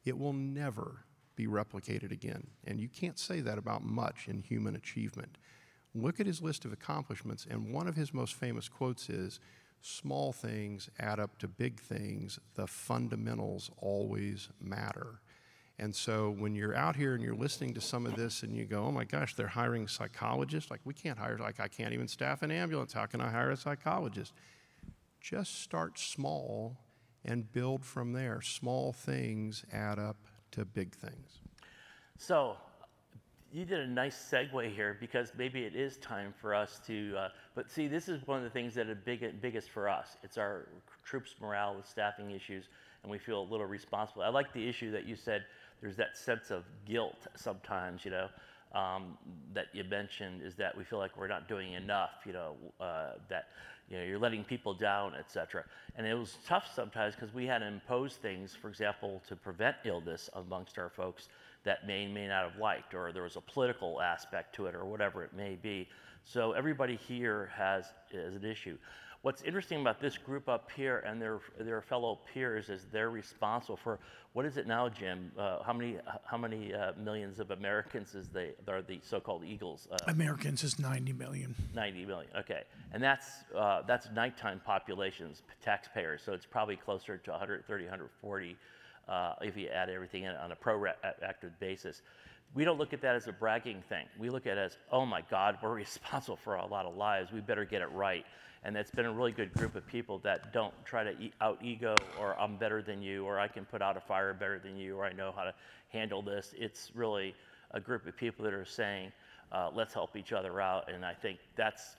It will never be replicated again. And you can't say that about much in human achievement. Look at his list of accomplishments, and one of his most famous quotes is, "Small things add up to big things. The fundamentals always matter." And so when you're out here and you're listening to some of this and you go, oh my gosh, they're hiring psychologists. Like, we can't hire, like, I can't even staff an ambulance. How can I hire a psychologist? Just start small and build from there. Small things add up to big things. So you did a nice segue here, because maybe it is time for us to, but see, this is one of the things that are biggest for us. It's our troops' morale with staffing issues, and we feel a little responsible. I like the issue that you said, there's that sense of guilt sometimes, you know, that you mentioned, is that we feel like we're not doing enough, you know, that, you know, you're letting people down, et cetera. And it was tough sometimes because we had to impose things, for example, to prevent illness amongst our folks that may not have liked, or there was a political aspect to it, or whatever it may be. So everybody here has an issue. What's interesting about this group up here and their fellow peers is they're responsible for, what is it now, Jim? How many millions of Americans are the so-called Eagles? Americans is 90 million. 90 million, okay. And that's nighttime populations, taxpayers, so it's probably closer to 130, 140 if you add everything in on a proactive basis. We don't look at that as a bragging thing. We look at it as, oh my God, we're responsible for a lot of lives. We better get it right. And it's been a really good group of people that don't try to out-ego, or I'm better than you, or I can put out a fire better than you, or I know how to handle this. It's really a group of people that are saying, let's help each other out. And I think that's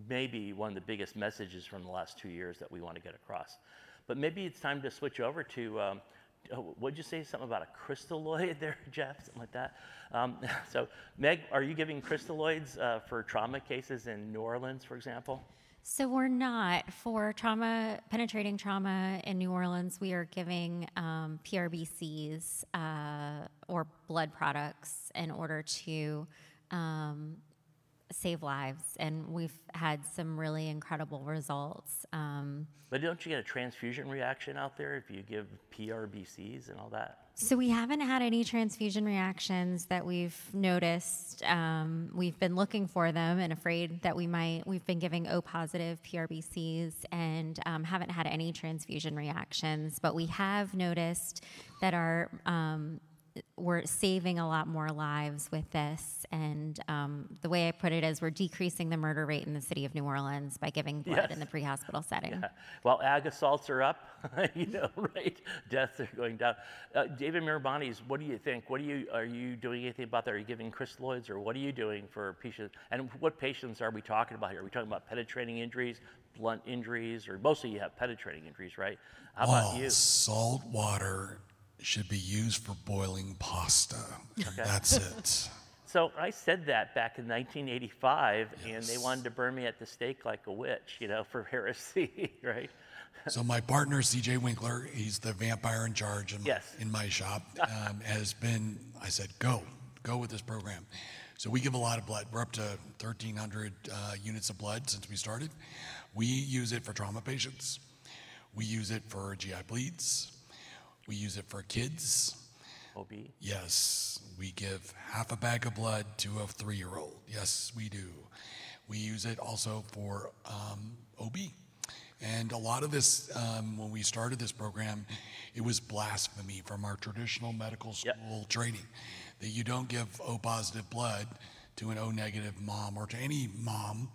maybe one of the biggest messages from the last 2 years that we want to get across. But maybe it's time to switch over to, what'd you say, something about a crystalloid there, Jeff, something like that? So Meg, are you giving crystalloids for trauma cases in New Orleans, for example? So we're not. For penetrating trauma in New Orleans, we are giving PRBCs or blood products in order to save lives, and we've had some really incredible results. But don't you get a transfusion reaction out there if you give PRBCs and all that? So we haven't had any transfusion reactions that we've noticed. We've been looking for them and afraid that we might. We've been giving O-positive PRBCs and haven't had any transfusion reactions. But we have noticed that we're saving a lot more lives with this. And the way I put it is, we're decreasing the murder rate in the city of New Orleans by giving blood in the pre-hospital setting. Yeah. Well, ag assaults are up, you know, right? Deaths are going down. David Miramontes, what do you think? Are you doing anything about that? Are you giving crystalloids, or what are you doing for patients? And what patients are we talking about here? Are we talking about penetrating injuries, blunt injuries, or mostly you have penetrating injuries, right? How about you? Salt water should be used for boiling pasta. Okay. That's it. So I said that back in 1985, and they wanted to burn me at the stake like a witch, you know, for heresy, right? So my partner, CJ Winkler, he's the vampire in charge in my shop, has been, I said, go with this program. So we give a lot of blood. We're up to 1,300 units of blood since we started. We use it for trauma patients. We use it for GI bleeds. We use it for kids. OB? Yes, we give half a bag of blood to a 3-year-old. Yes, we do. We use it also for OB. And a lot of this, when we started this program, it was blasphemy from our traditional medical school training, that you don't give O-positive blood to an O-negative mom, or to any mom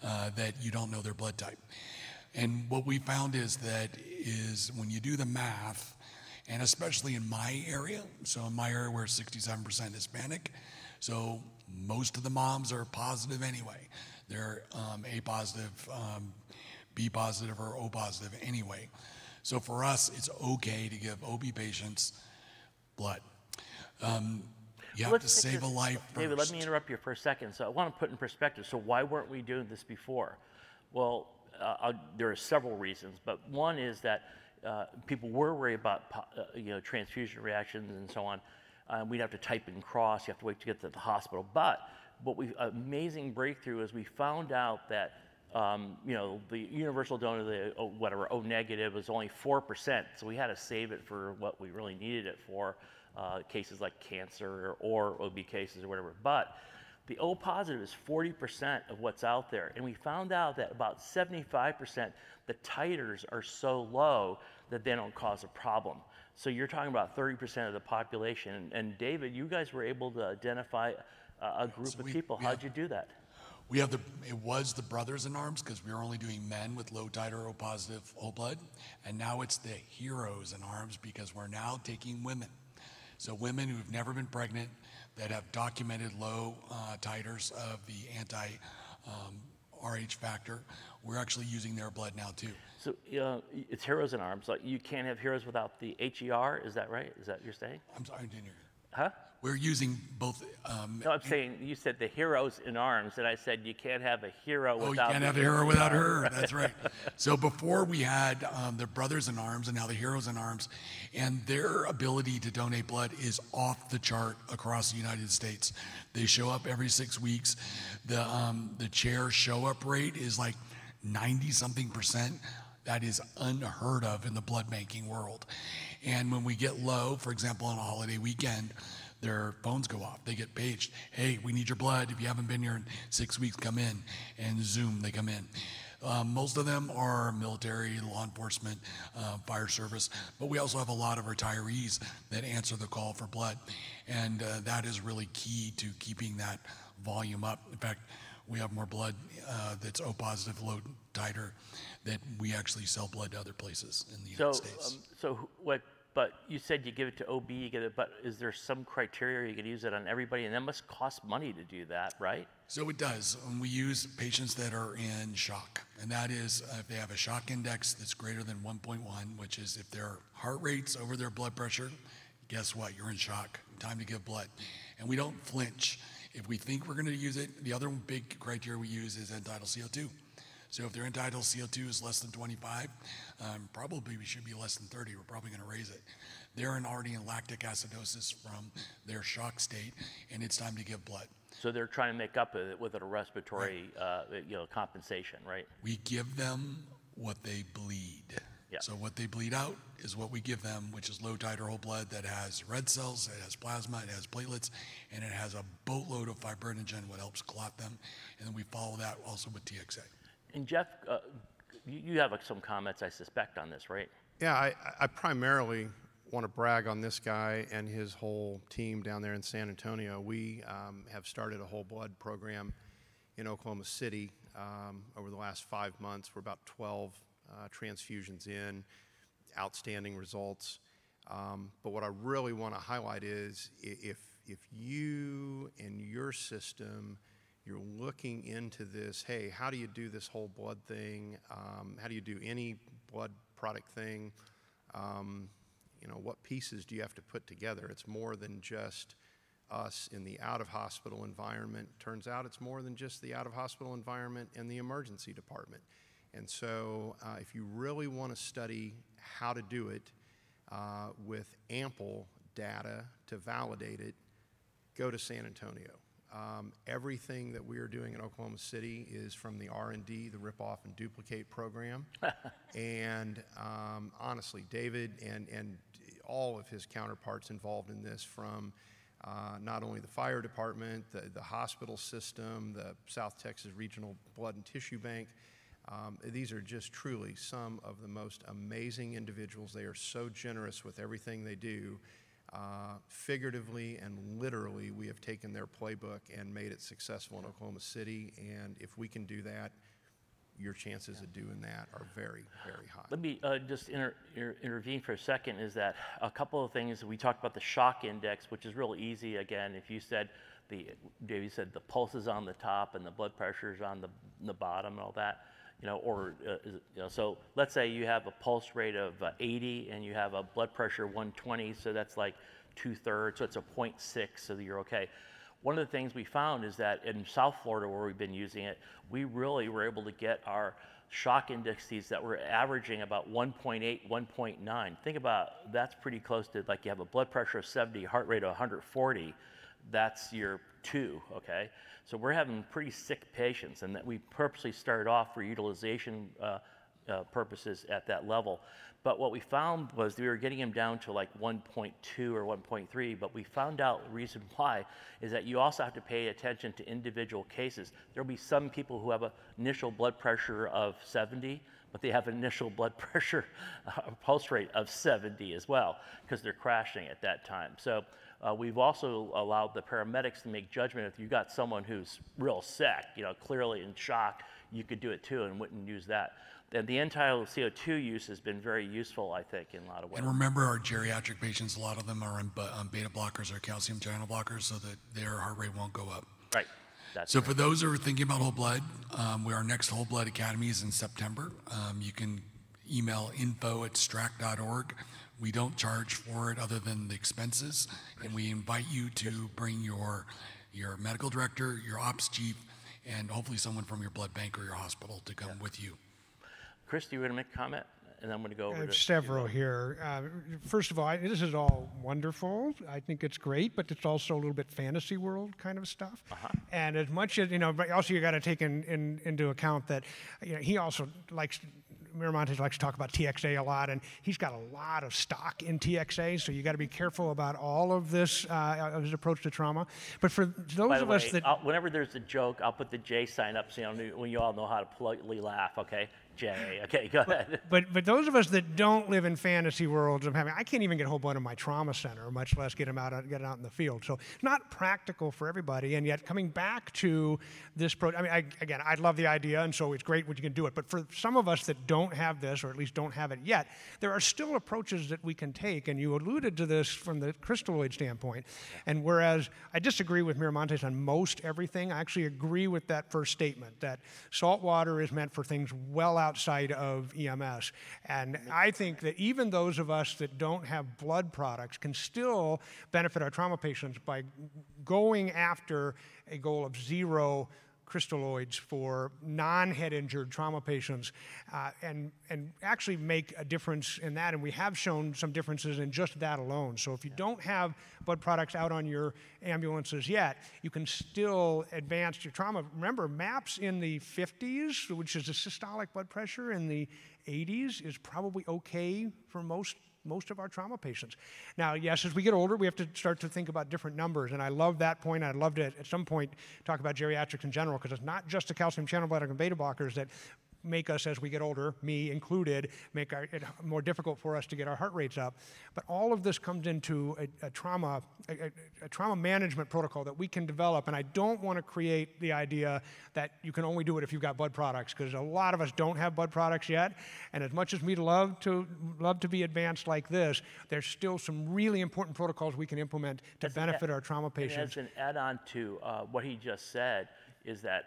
that you don't know their blood type. And what we found is when you do the math, and especially in my area, so in my area we're 67% Hispanic, so most of the moms are positive anyway. They're A positive, B positive, or O positive anyway. So for us, it's okay to give OB patients blood. You have to save a life first. David, let me interrupt you for a second. So I want to put in perspective. So why weren't we doing this before? Well, there are several reasons, but one is that people were worried about transfusion reactions and so on. We'd have to type in cross. You have to wait to get to the hospital. But what amazing breakthrough is we found out that you know, the universal donor, the whatever O negative, was only 4%. So we had to save it for what we really needed it for, cases like cancer or OB cases or whatever. But the O positive is 40% of what's out there. And we found out that about 75%, the titers are so low that they don't cause a problem. So you're talking about 30% of the population. And David, you guys were able to identify a group of people. How'd you do that? We have it was the brothers in arms because we were only doing men with low titer O positive whole blood. And now it's the heroes in arms because we're now taking women. So women who've never been pregnant that have documented low titers of the anti-RH factor, we're actually using their blood now too. So it's heroes in arms. Like you can't have heroes without the HER. Is that right? Is that what you're saying? I'm sorry, I didn't hear you. Huh? We're using both. No, I'm saying you said the heroes in arms, and I said you can't have a hero without. Oh, you can't have a hero without her. That's right. So before we had the brothers in arms, and now the heroes in arms, and their ability to donate blood is off the chart across the United States. They show up every 6 weeks. The chair show up rate is like 90-something%. That is unheard of in the blood banking world. And when we get low, for example, on a holiday weekend, their phones go off. They get paged. Hey, we need your blood. If you haven't been here in 6 weeks, come in. And Zoom, they come in. Most of them are military, law enforcement, fire service, but we also have a lot of retirees that answer the call for blood. And that is really key to keeping that volume up. In fact, we have more blood that's O positive, low titer, that we actually sell blood to other places in the United States. But you said you give it to OB, you get it, but is there some criteria you can use it on everybody? And that must cost money to do that, right? So it does. We use patients that are in shock. And that is if they have a shock index that's greater than 1.1, which is if their heart rate's over their blood pressure, guess what? You're in shock. Time to give blood. And we don't flinch. If we think we're going to use it, the other big criteria we use is end-tidal CO2. So if their end-tidal CO2 is less than 25, probably we should be less than 30. We're probably going to raise it. They're already in lactic acidosis from their shock state, and it's time to give blood. So they're trying to make up with a respiratory, compensation, right? We give them what they bleed. Yeah. So what they bleed out is what we give them, which is low titer whole blood that has red cells, it has plasma, it has platelets, and it has a boatload of fibrinogen, what helps clot them. And then we follow that also with TXA. And Jeff, you have some comments, I suspect, on this, right? Yeah, I primarily want to brag on this guy and his whole team down there in San Antonio. We have started a whole blood program in Oklahoma City over the last 5 months. We're about 12 transfusions in, outstanding results. But what I really want to highlight is if you and your system, you're looking into this, hey, how do you do this whole blood thing? How do you do any blood product thing? What pieces do you have to put together? It's more than just us in the out-of-hospital environment. Turns out it's more than just the out-of-hospital environment and the emergency department. And so if you really want to study how to do it with ample data to validate it, go to San Antonio. Everything that we are doing in Oklahoma City is from the R&D, the rip-off and duplicate program. And honestly, David and all of his counterparts involved in this, from not only the fire department, the hospital system, the South Texas Regional Blood and Tissue Bank, these are just truly some of the most amazing individuals. They are so generous with everything they do. Figuratively and literally, we have taken their playbook and made it successful in Oklahoma City. And if we can do that, your chances of doing that are very, very high. Let me just intervene for a second. Is that a couple of things? We talked about the shock index, which is real easy. Again, if you said Dave said the pulse is on the top and the blood pressure is on the bottom and all that. So let's say you have a pulse rate of 80 and you have a blood pressure 120, so that's like 2/3, so it's a 0.6, so that you're okay. One of the things we found is that in South Florida, where we've been using it, we really were able to get our shock indices that were averaging about 1.8, 1.9. Think about that's pretty close to, like, you have a blood pressure of 70, heart rate of 140. that's year 2, okay? So we're having pretty sick patients, and that we purposely started off for utilization purposes at that level. But what we found was we were getting them down to like 1.2 or 1.3, but we found out the reason why is that you also have to pay attention to individual cases. There'll be some people who have an initial blood pressure of 70, but they have an initial blood pressure pulse rate of 70 as well, because they're crashing at that time. So we've also allowed the paramedics to make judgment. If you got someone who's real sick, clearly in shock, you could do it too and wouldn't use that. And the end-tidal CO2 use has been very useful, I think, in a lot of ways. And remember, our geriatric patients, a lot of them are on beta blockers or calcium channel blockers so that their heart rate won't go up. Right. So for those who are thinking about whole blood, our next Whole Blood Academy is in September. You can email info@strac.org. We don't charge for it other than the expenses, and we invite you to bring your medical director, your ops chief, and hopefully someone from your blood bank or your hospital to come with you. Chris, do you want to make a comment? And then I'm going to go over to several here. First of all, this is all wonderful. I think it's great, but it's also a little bit fantasy world kind of stuff. And as much as, but also you got to take into account that, he also Miramontes likes to talk about TXA a lot, and he's got a lot of stock in TXA, so you got to be careful about all of this, his approach to trauma. But for those of us that... whenever there's a joke, I'll put the J sign up so when you all know how to politely laugh, okay? J, okay, go ahead. But those of us that don't live in fantasy worlds of having, I can't even get whole blood in my trauma center, much less get it out in the field. So not practical for everybody. And yet coming back to this, I love the idea, and so it's great when you can do it. But for some of us that don't have this, or at least don't have it yet, there are still approaches that we can take. And you alluded to this from the crystalloid standpoint. And whereas I disagree with Miramontes on most everything, I actually agree with that first statement, that salt water is meant for things well outside of EMS. And I think that even those of us that don't have blood products can still benefit our trauma patients by going after a goal of 0 crystalloids for non-head injured trauma patients and actually make a difference in that. And we have shown some differences in just that alone. So if you don't have blood products out on your ambulances yet, you can still advance your trauma. Remember, MAPS in the 50s, which is a systolic blood pressure in the 80s, is probably okay for most of our trauma patients. Now, yes, as we get older, we have to start to think about different numbers, and I love that point. I'd love to, at some point, talk about geriatrics in general, because it's not just the calcium channel blockers and beta blockers that make us, as we get older, me included, make it more difficult for us to get our heart rates up. But all of this comes into a trauma management protocol that we can develop, and I don't want to create the idea that you can only do it if you've got blood products, because a lot of us don't have blood products yet, and as much as we'd love to be advanced like this, there's still some really important protocols we can implement to benefit our trauma patients. And as an add-on to what he just said, is that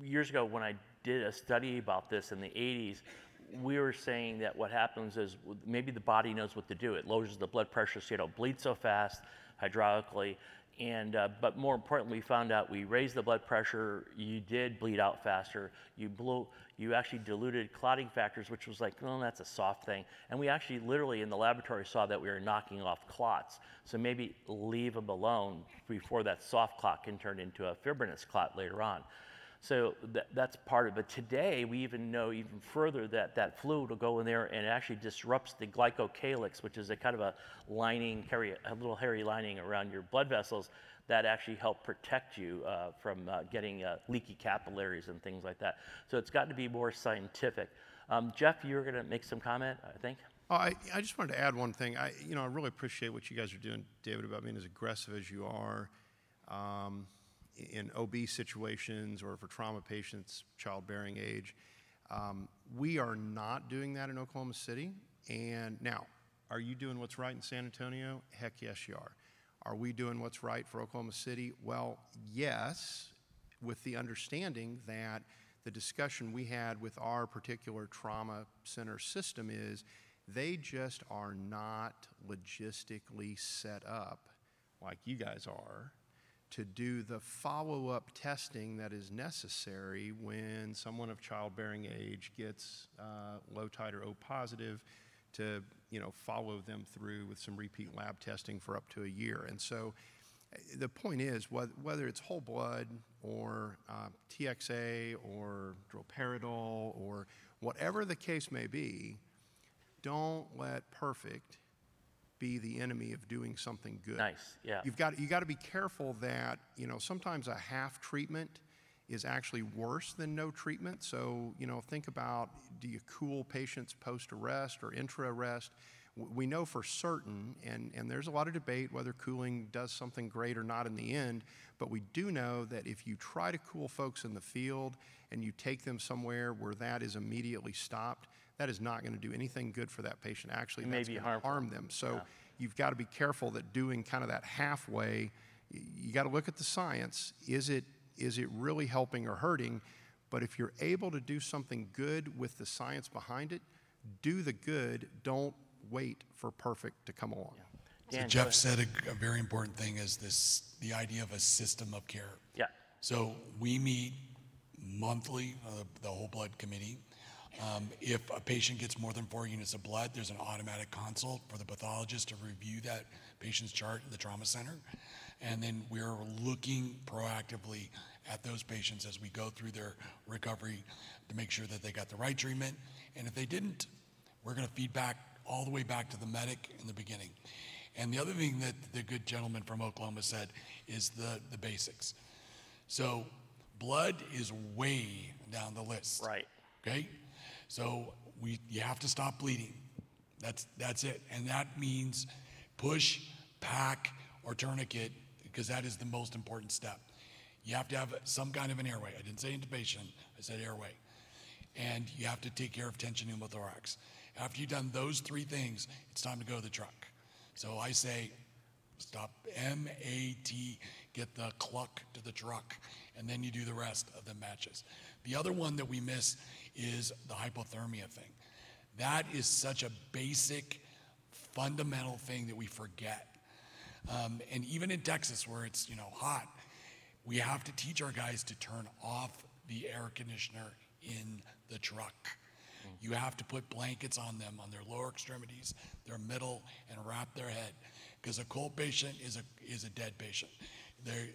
years ago when I did a study about this in the 80s, we were saying that what happens is maybe the body knows what to do. It lowers the blood pressure so you don't bleed so fast hydraulically. And but more importantly, we found out we raised the blood pressure, you did bleed out faster, you actually diluted clotting factors, which was like, well, that's a soft thing. And we actually literally in the laboratory saw that we were knocking off clots. So maybe leave them alone before that soft clot can turn into a fibrinous clot later on. So that's part of it. But today, we even know even further that that fluid will go in there and it actually disrupts the glycocalyx, which is a kind of a lining, a little hairy lining around your blood vessels that actually help protect you from getting leaky capillaries and things like that. So it's got to be more scientific. Jeff, you were going to make some comment, I think? Oh, I just wanted to add one thing. I really appreciate what you guys are doing, David, about being as aggressive as you are. In OB situations or for trauma patients, childbearing age. We are not doing that in Oklahoma City. And now, are you doing what's right in San Antonio? Heck yes, you are. Are we doing what's right for Oklahoma City? Well, yes, with the understanding that the discussion we had with our particular trauma center system is they just are not logistically set up like you guys are to do the follow-up testing that is necessary when someone of childbearing age gets low titer O positive to follow them through with some repeat lab testing for up to a year. And so the point is, whether it's whole blood or TXA or droperidol or whatever the case may be, don't let perfect be the enemy of doing something good. Nice, yeah. You got to be careful that, you know, sometimes a half treatment is actually worse than no treatment. So, you know, think about, do you cool patients post-arrest or intra-arrest? We know for certain, and there's a lot of debate whether cooling does something great or not in the end, but we do know that if you try to cool folks in the field and you take them somewhere where that is immediately stopped, that is not going to do anything good for that patient. Actually, that's going to harm them. So you've got to be careful that doing kind of that halfway, you got to look at the science. Is it really helping or hurting? But if you're able to do something good with the science behind it, do the good. Don't wait for perfect to come along. So Jeff said a very important thing is the idea of a system of care. Yeah. So we meet monthly, the whole blood committee. If a patient gets more than 4 units of blood, there's an automatic consult for the pathologist to review that patient's chart in the trauma center. And then we're looking proactively at those patients as we go through their recovery to make sure that they got the right treatment. And if they didn't, we're going to feed back all the way back to the medic in the beginning. And the other thing that the good gentleman from Oklahoma said is the basics. So blood is way down the list. Right. Okay? So you have to stop bleeding. That's it. And that means push, pack, or tourniquet, because that is the most important step. You have to have some kind of an airway. I didn't say intubation, I said airway. And you have to take care of tension pneumothorax. After you've done those 3 things, it's time to go to the truck. So I say, stop, M-A-T, get the cluck to the truck, and then you do the rest of the matches. The other one that we miss is the hypothermia thing. That is such a basic, fundamental thing that we forget. And even in Texas, where it's, you know, hot, we have to teach our guys to turn off the air conditioner in the truck. You have to put blankets on them, on their lower extremities, their middle, and wrap their head. Because a cold patient is a dead patient.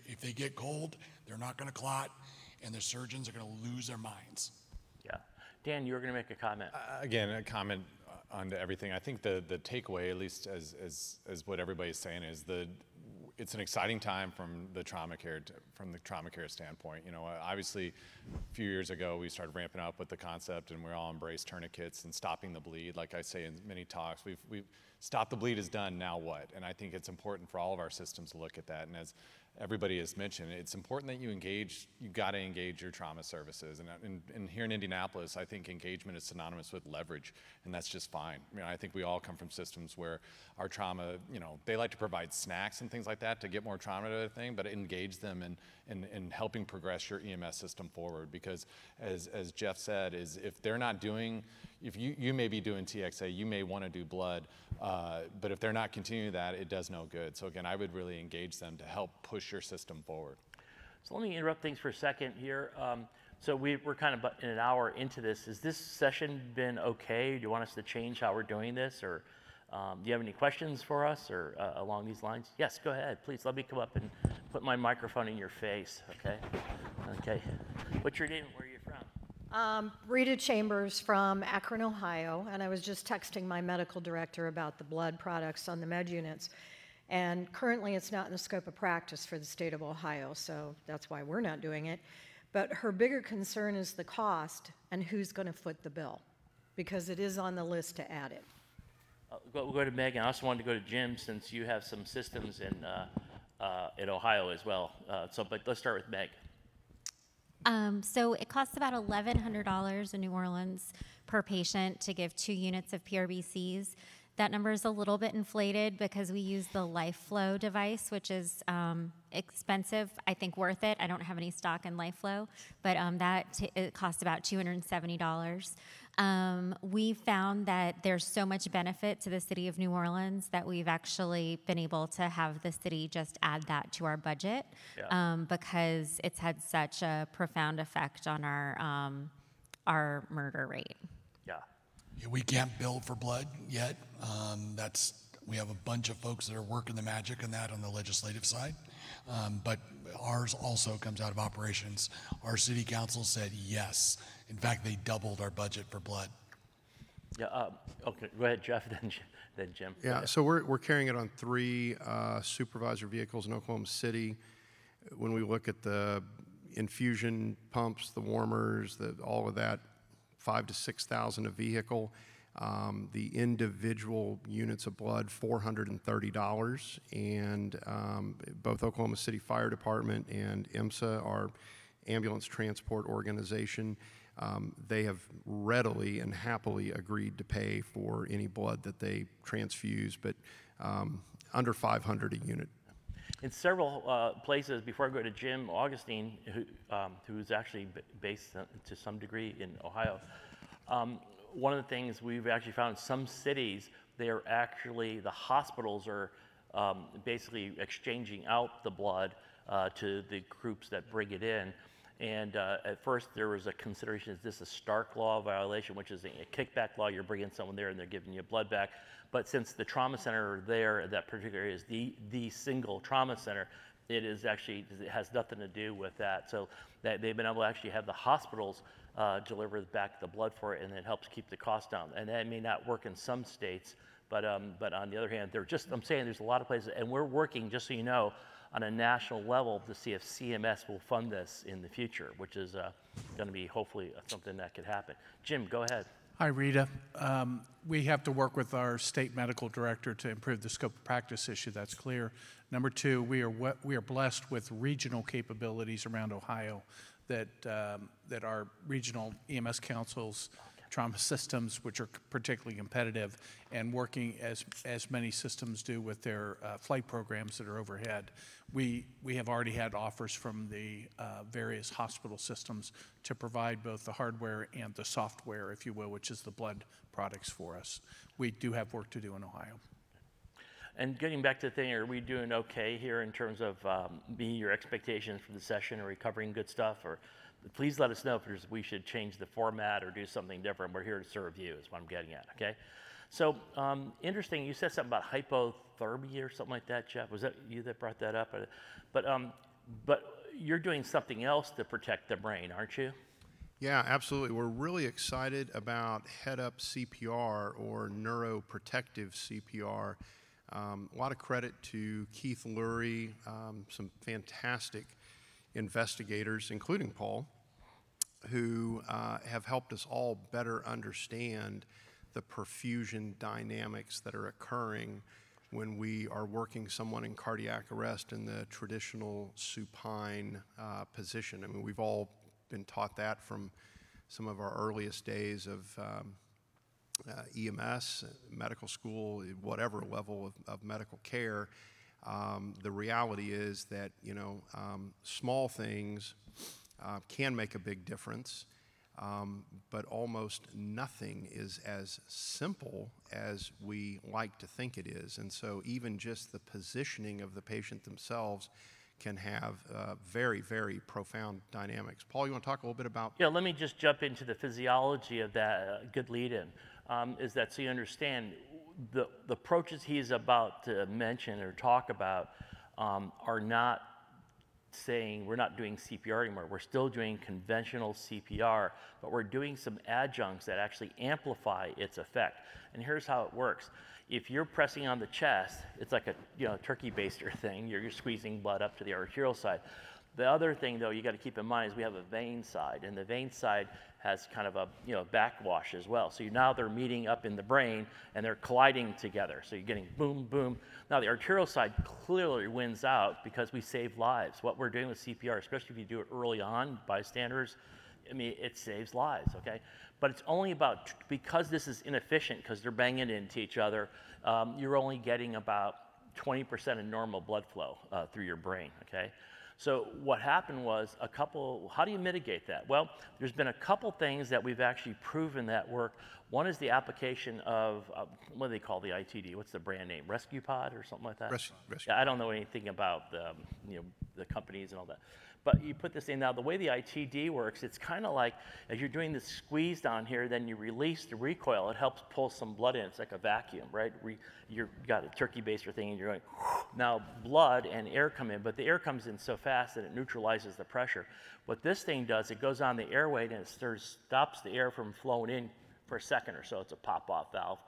If they get cold, they're not going to clot, and the surgeons are going to lose their minds. Yeah. Dan, you were going to make a comment. Again, a comment onto everything. I think the takeaway, at least as what everybody's saying, is it's an exciting time from the trauma care standpoint. You know, obviously, a few years ago we started ramping up with the concept, and we all embraced tourniquets and stopping the bleed. Like I say in many talks, we've stopped the bleed is done. Now what? And I think it's important for all of our systems to look at that. And as everybody has mentioned, it's important that you engage. You got to engage your trauma services. And here in Indianapolis, I think engagement is synonymous with leverage, and that's just fine. I mean, I think we all come from systems where our trauma, you know, they like to provide snacks and things like that to get more trauma to the thing, but engage them in helping progress your EMS system forward. Because as Jeff said, is if they're not doing, if you may be doing TXA, you may want to do blood, but if they're not continuing that, it does no good. So again, I would really engage them to help push your system forward. So let me interrupt things for a second here. So we're kind of in an hour into this. Has this session been okay? Do you want us to change how we're doing this? Or do you have any questions for us or along these lines? Yes, go ahead. Please let me come up and put my microphone in your face, okay? Okay. What's your name and where are you from? Rita Chambers from Akron, Ohio, and I was just texting my medical director about the blood products on the med units. And currently it's not in the scope of practice for the state of Ohio, so that's why we're not doing it. But her bigger concern is the cost and who's going to foot the bill, because it is on the list to add it. We'll go to Megan. I also wanted to go to Jim since you have some systems in Ohio as well. But let's start with Meg. So it costs about $1,100 in New Orleans per patient to give 2 units of PRBCs. That number is a little bit inflated because we use the LifeFlow device, which is expensive. I think worth it. I don't have any stock in LifeFlow, but it costs about $270. We found that there's so much benefit to the city of New Orleans that we've actually been able to have the city just add that to our budget because it's had such a profound effect on our murder rate. Yeah, we can't bill for blood yet. We have a bunch of folks that are working the magic on that on the legislative side. But ours also comes out of operations. Our city council said yes. In fact, they doubled our budget for blood. Yeah, okay, go ahead, Jeff, then Jim. Yeah, so we're carrying it on 3 supervisor vehicles in Oklahoma City. When we look at the infusion pumps, the warmers, all of that, 5,000 to 6,000 a vehicle. The individual units of blood, $430, and both Oklahoma City Fire Department and IMSA, our ambulance transport organization, they have readily and happily agreed to pay for any blood that they transfuse, but under $500 a unit. In several places, before I go to Jim, Augustine, who's actually based to some degree in Ohio, one of the things we've actually found in some cities, the hospitals are basically exchanging out the blood to the groups that bring it in. And at first there was a consideration, is this a Stark law violation, which is a kickback law, you're bringing someone there and they're giving you blood back. But since the trauma center there, that particular area is the single trauma center, it has nothing to do with that. So that they've been able to actually have the hospitals deliver back the blood for it, and it helps keep the cost down. And that may not work in some states, but on the other hand, I'm saying there's a lot of places, and we're working, just so you know, on a national level to see if CMS will fund this in the future, which is going to be hopefully something that could happen. Jim, go ahead. Hi, Rita. We have to work with our state medical director to improve the scope of practice issue. That's clear. Number 2, we are blessed with regional capabilities around Ohio that our regional EMS councils, trauma systems, which are particularly competitive, and working as many systems do with their flight programs that are overhead. We have already had offers from the various hospital systems to provide both the hardware and the software, if you will, which is the blood products for us. We do have work to do in Ohio. And getting back to the thing, are we doing okay here in terms of meeting your expectations for the session? Are we covering good stuff? Or please let us know if we should change the format or do something different. We're here to serve you is what I'm getting at, okay? So interesting, you said something about hypothermia or something like that, Jeff. Was that you that brought that up? But you're doing something else to protect the brain, aren't you? Yeah, absolutely. We're really excited about head-up CPR or neuroprotective CPR. A lot of credit to Keith Lurie, some fantastic investigators, including Paul, who have helped us all better understand the perfusion dynamics that are occurring when we are working someone in cardiac arrest in the traditional supine position. I mean, we've all been taught that from some of our earliest days of EMS, medical school, whatever level of medical care. The reality is that, small things can make a big difference, but almost nothing is as simple as we like to think it is. And so even just the positioning of the patient themselves can have very, very profound dynamics. Paul, you want to talk a little bit about? Yeah, let me just jump into the physiology of that. Good lead-in. Is that so you understand the approaches he's about to mention or talk about are not saying we're not doing CPR anymore. We're still doing conventional CPR, but we're doing some adjuncts that actually amplify its effect. And here's how it works. If you're pressing on the chest, it's like a turkey baster thing. You're squeezing blood up to the arterial side. The other thing, though, you got to keep in mind is we have a vein side, and the vein side has kind of a backwash as well. So now they're meeting up in the brain, and they're colliding together. So you're getting boom, boom. Now the arterial side clearly wins out because we save lives. What we're doing with CPR, especially if you do it early on, bystanders, I mean, it saves lives, okay? But it's only about, because this is inefficient, because they're banging into each other, you're only getting about 20% of normal blood flow through your brain, okay? So what happened was how do you mitigate that? Well, there's been a couple things that we've actually proven that work. One is the application of, what do they call the ITD? What's the brand name? Rescue Pod or something like that? Rescue. Yeah, I don't know anything about the companies and all that. But you put this in now, the way the ITD works, it's kind of like as you're doing this squeeze down here, then you release the recoil. It helps pull some blood in. It's like a vacuum, right? You've got a turkey baster thing and you're going, now blood and air come in, but the air comes in so fast that it neutralizes the pressure. What this thing does, it goes on the airway and it stops the air from flowing in for a second or so. It's a pop-off valve.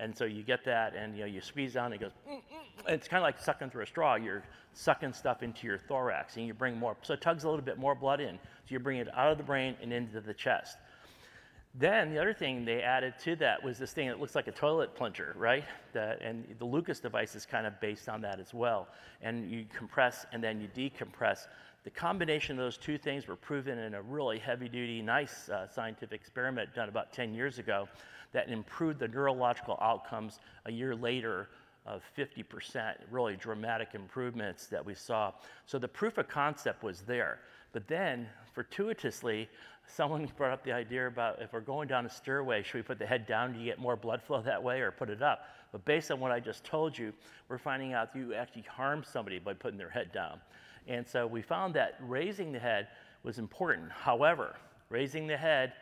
And so you get that, and you squeeze down, and it goes, it's kind of like sucking through a straw. You're sucking stuff into your thorax, and you bring more, so it tugs a little bit more blood in. So you bring it out of the brain and into the chest. Then the other thing they added to that was this thing that looks like a toilet plunger, right? And the Lucas device is kind of based on that as well. And you compress, and then you decompress. The combination of those two things were proven in a really heavy-duty, nice scientific experiment done about 10 years ago that improved the neurological outcomes a year later of 50%, really dramatic improvements that we saw. So the proof of concept was there. But then, fortuitously, someone brought up the idea about if we're going down a stairway, should we put the head down to get more blood flow that way or put it up? But based on what I just told you, we're finding out you actually harm somebody by putting their head down. And so we found that raising the head was important. However, raising the head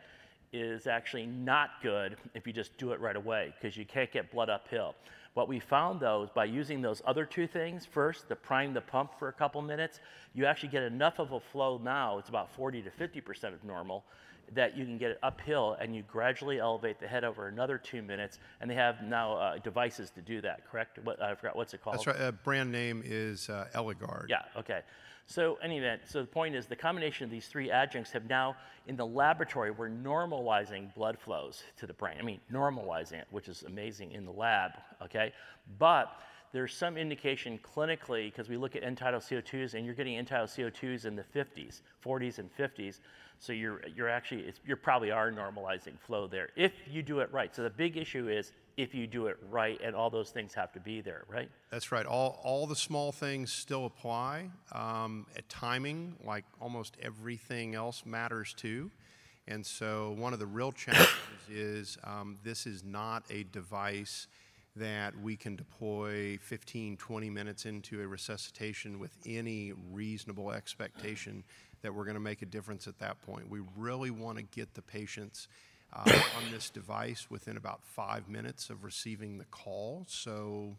is actually not good if you just do it right away because you can't get blood uphill. What we found though is by using those other two things, first, the prime the pump for a couple minutes, you actually get enough of a flow now, it's about 40 to 50% of normal, that you can get it uphill and you gradually elevate the head over another 2 minutes, and they have now devices to do that, correct? I forgot, what's it called? That's right, brand name is Eligard. Yeah, okay. So in any event, so the point is the combination of these three adjuncts have now, in the laboratory, we're normalizing blood flows to the brain. I mean, normalizing it, which is amazing in the lab, okay? But there's some indication clinically, because we look at end-tidal CO2s, and you're getting end-tidal CO2s in the 50s, 40s and 50s, so you're actually, you probably are normalizing flow there, if you do it right. So the big issue is if you do it right, and all those things have to be there, right? That's right. All the small things still apply. At timing, like almost everything else, matters too. And so one of the real challenges is this is not a device that we can deploy 15, 20 minutes into a resuscitation with any reasonable expectation that we're going to make a difference at that point. We really want to get the patients on this device within about 5 minutes of receiving the call. So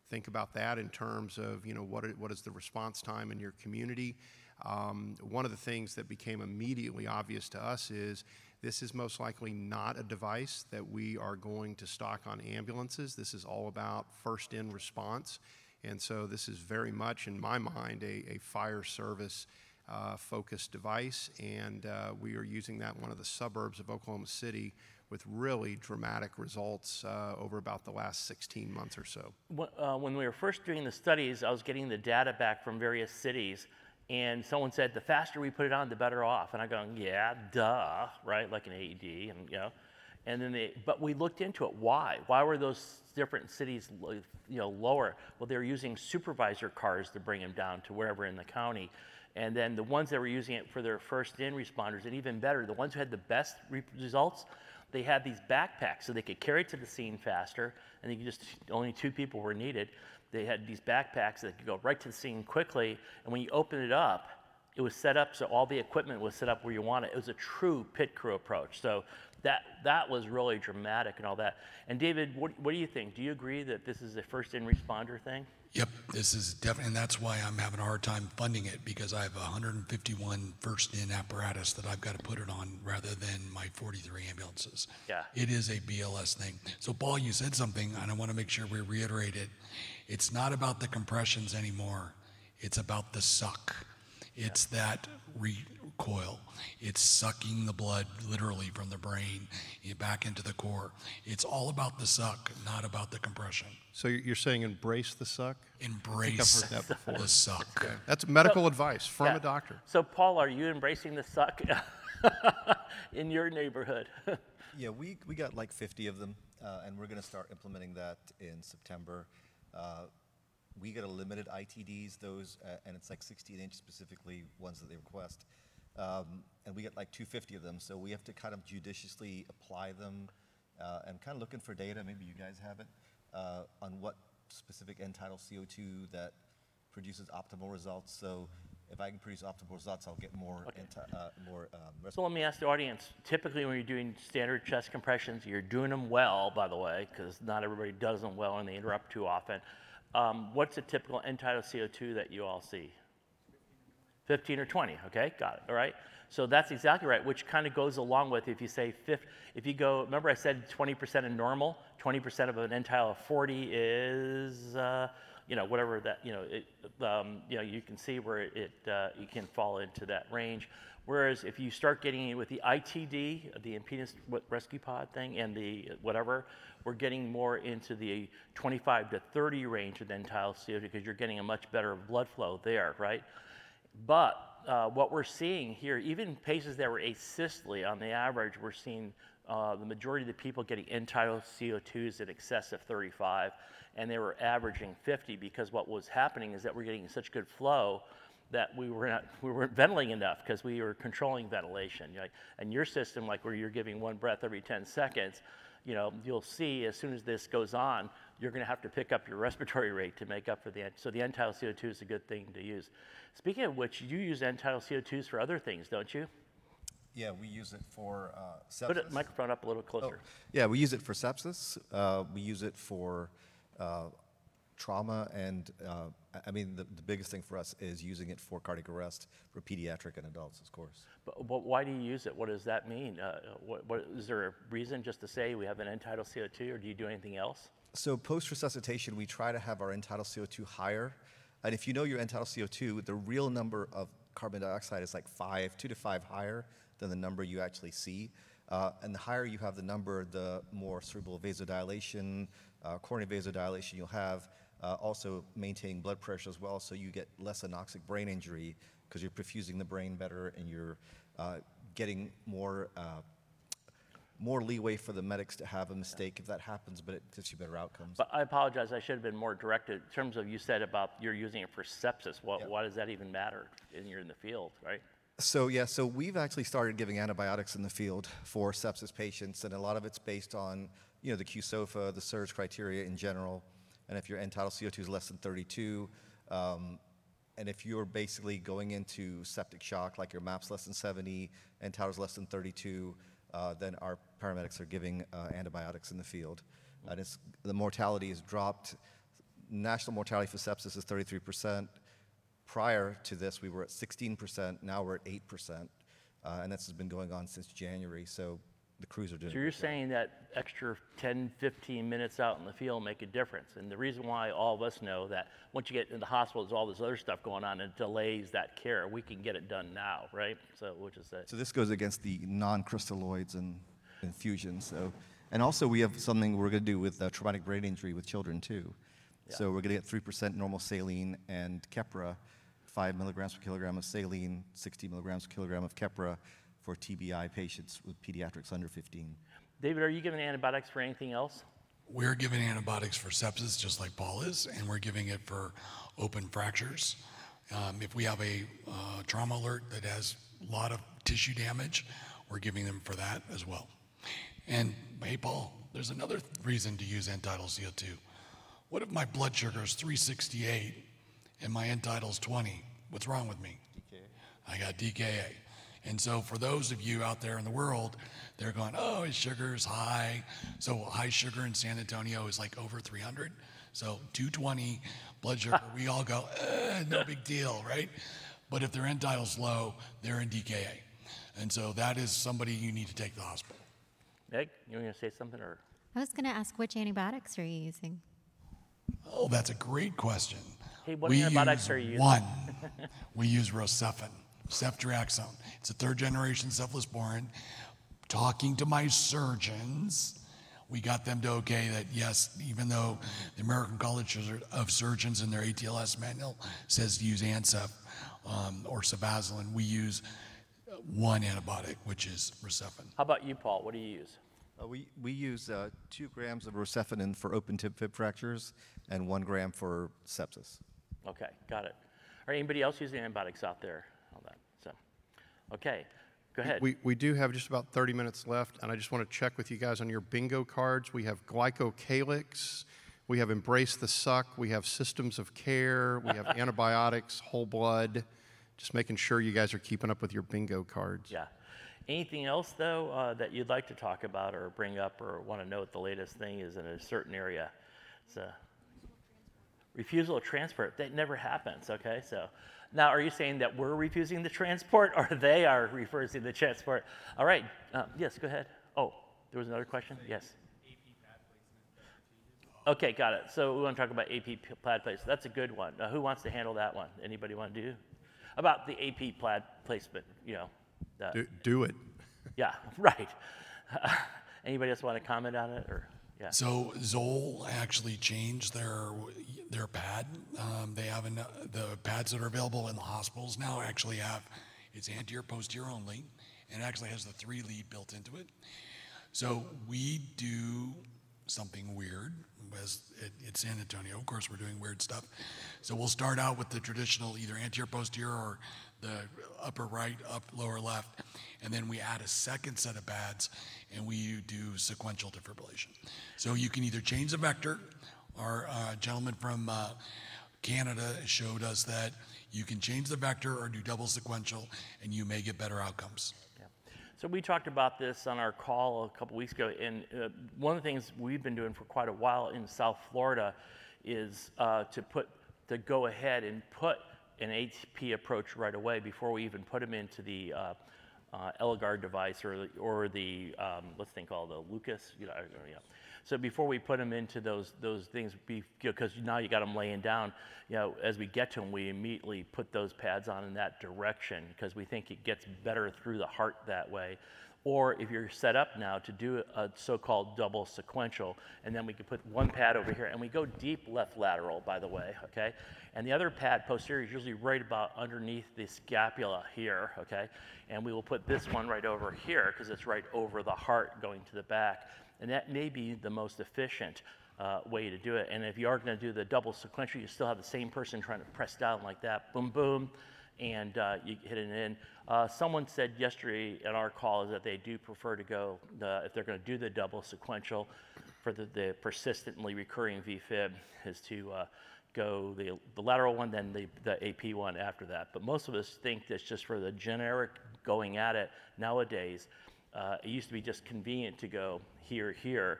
think about that in terms of, what is the response time in your community. One of the things that became immediately obvious to us is this is most likely not a device that we are going to stock on ambulances. This is all about first-in response. And so this is very much, in my mind, a fire service focused device, and we are using that in one of the suburbs of Oklahoma City with really dramatic results over about the last 16 months or so. When we were first doing the studies, I was getting the data back from various cities, and someone said, the faster we put it on, the better off. And I'm going, yeah, duh, right, like an AED, and and then but we looked into it. Why? Why were those different cities, lower? Well, they were using supervisor cars to bring them down to wherever in the county. And then the ones that were using it for their first-in responders, and even better, the ones who had the best results, they had these backpacks so they could carry it to the scene faster, and they could only 2 people were needed. They had these backpacks that could go right to the scene quickly, and when you open it up, it was set up so all the equipment was set up where you want it. It was a true pit crew approach. So that was really dramatic and all that. And David, what do you think? Do you agree that this is a first-in responder thing? Yep, this is definitely, and that's why I'm having a hard time funding it, because I have 151 first-in apparatus that I've got to put it on rather than my 43 ambulances. Yeah. It is a BLS thing. So Paul, you said something, and I want to make sure we reiterate it. It's not about the compressions anymore. It's about the suck. It's that recoil. It's sucking the blood literally from the brain back into the core. It's all about the suck, not about the compression. So you're saying embrace the suck? Embrace I think I've heard that before. the suck. Okay. That's medical advice from a doctor. So Paul, are you embracing the suck in your neighborhood? Yeah, we got like 50 of them, and we're going to start implementing that in September. We get a limited ITDs, those, and it's like 16-inch specifically, ones that they request. And we get like 250 of them, so we have to kind of judiciously apply them and kind of looking for data, maybe you guys have it, on what specific end-tidal CO2 that produces optimal results. So if I can produce optimal results, I'll get more, So let me ask the audience, typically when you're doing standard chest compressions, you're doing them well, by the way, because not everybody does them well and they interrupt too often. What's a typical end-tidal CO2 that you all see? 15 or 20, okay, got it, all right. So that's exactly right, which kind of goes along with if you say, if you go, remember I said 20% in normal, 20% of an end-tidal of 40 is, you know, whatever that, you know, you can see where it can fall into that range. Whereas if you start getting it with the ITD, the impedance rescue pod thing, and the whatever, we're getting more into the 25 to 30 range of end-tidal CO2 because you're getting a much better blood flow there, right? But what we're seeing here, even patients that were asystole, on the average, we're seeing the majority of the people getting end-tidal CO2s in excess of 35, and they were averaging 50 because what was happening is that we're getting such good flow that we weren't ventilating enough because we were controlling ventilation. Like, and your system, like where you're giving one breath every 10 seconds, you know, you'll see as soon as this goes on, you're going to have to pick up your respiratory rate to make up for the end. So the end-tidal CO2 is a good thing to use. Speaking of which, you use end-tidal CO2s for other things, don't you? Yeah, we use it for sepsis. Put the microphone up a little closer. Oh. Yeah, we use it for sepsis. We use it for trauma, and I mean, the biggest thing for us is using it for cardiac arrest for pediatric and adults, of course. But why do you use it? What does that mean? What is there a reason just to say we have an end-tidal CO2, or do you do anything else? So post-resuscitation, we try to have our end-tidal CO2 higher. And if you know your end-tidal CO2, the real number of carbon dioxide is like 2 to 5 higher than the number you actually see. And the higher you have the number, the more cerebral vasodilation, coronary vasodilation you'll have. Also maintaining blood pressure as well, so you get less anoxic brain injury because you're perfusing the brain better and you're getting more leeway for the medics to have a mistake if that happens, but it gives you better outcomes. But I apologize, I should have been more directed in terms of you said about you're using it for sepsis. Why does that even matter? And you're in the field, right? So yeah, so we've actually started giving antibiotics in the field for sepsis patients, and a lot of it's based on, you know, the QSOFA, the SURGE criteria in general. And if your end-tidal CO2 is less than 32, and if you're basically going into septic shock, like your MAP's less than 70, end-tidal is less than 32, then our paramedics are giving antibiotics in the field. And the mortality is dropped. National mortality for sepsis is 33%. Prior to this, we were at 16%. Now we're at 8%. And this has been going on since January. So the crews are doing. So you're saying that extra 10, 15 minutes out in the field make a difference. And the reason why all of us know that once you get in the hospital, there's all this other stuff going on and it delays that care. We can get it done now, right? So which is that. So this goes against the non-crystalloids and infusions. So, and also we have something we're going to do with traumatic brain injury with children too. Yeah. So we're going to get 3% normal saline and Keppra, 5 milligrams per kilogram of saline, 60 milligrams per kilogram of Keppra for TBI patients with pediatrics under 15. David, are you giving antibiotics for anything else? We're giving antibiotics for sepsis, just like Paul is, and we're giving it for open fractures. If we have a trauma alert that has a lot of tissue damage, we're giving them for that as well. And hey, Paul, there's another reason to use end-tidal CO2. What if my blood sugar is 368 and my end-tidal is 20? What's wrong with me? DKA. I got DKA. And so for those of you out there in the world, they're going, oh, his sugar is high. So high sugar in San Antonio is like over 300. So 220 blood sugar, we all go, no big deal, right? But if their end-tidal's low, they're in DKA. And so that is somebody you need to take to the hospital. Meg, you want to say something? Or? I was going to ask, which antibiotics are you using? Oh, that's a great question. Hey, what antibiotics are you using? One. We use Rocephin. Ceftriaxone. It's a third-generation cephalosporin. Talking to my surgeons, we got them to okay that, yes, even though the American College of Surgeons in their ATLS manual says to use Ancef or Cefazolin, we use one antibiotic, which is Rocephin. How about you, Paul? What do you use? We use 2 grams of Rocephin for open tip fib fractures and 1 gram for sepsis. Okay, got it. Are anybody else using antibiotics out there? Okay, go ahead. We do have just about 30 minutes left, and I just want to check with you guys on your bingo cards. We have glycocalyx, we have embrace the suck, we have systems of care, we have antibiotics, whole blood. Just making sure you guys are keeping up with your bingo cards. Yeah. Anything else, though, that you'd like to talk about or bring up or want to know what the latest thing is in a certain area? It's a refusal of transport. That never happens, okay? So now, are you saying that we're refusing the transport or they are refusing the transport? All right. Yes, go ahead. Oh, there was another question? Yes. Okay, got it. So we want to talk about AP plaid placement. That's a good one. Who wants to handle that one? Anybody want to do? About the AP plaid placement, you know. Do it. Yeah, right. Anybody else want to comment on it? Or yeah. So Zoll actually changed their pad. They have the pads that are available in the hospitals now actually have, it's anterior, posterior only, and it actually has the 3 lead built into it. So we do something weird. It's San Antonio. Of course, we're doing weird stuff. So we'll start out with the traditional either anterior, posterior, or the upper right, lower left, and then we add a second set of pads, and we do sequential defibrillation. So you can either change the vector. Our gentleman from Canada showed us that you can change the vector or do double sequential, and you may get better outcomes. So we talked about this on our call a couple weeks ago, and one of the things we've been doing for quite a while in South Florida is to go ahead and put an AP approach right away before we even put them into the Eligard device or the what's the thing called, the Lucas, you know. So before we put them into those things, because now you got them laying down, you know, as we get to them, we immediately put those pads on in that direction because we think it gets better through the heart that way. Or if you're set up now to do a so-called double sequential, and then we can put one pad over here, and we go deep left lateral, by the way, okay? And the other pad posterior is usually right about underneath the scapula here, okay? And we will put this one right over here because it's right over the heart going to the back. And that may be the most efficient way to do it. And if you are going to do the double sequential, you still have the same person trying to press down like that, boom, boom, and you hit it in. Someone said yesterday at our call is that they do prefer to go, if they're going to do the double sequential for the persistently recurring VFib, is to go the lateral one, then the AP one after that. But most of us think that's just for the generic going at it nowadays. It used to be just convenient to go here.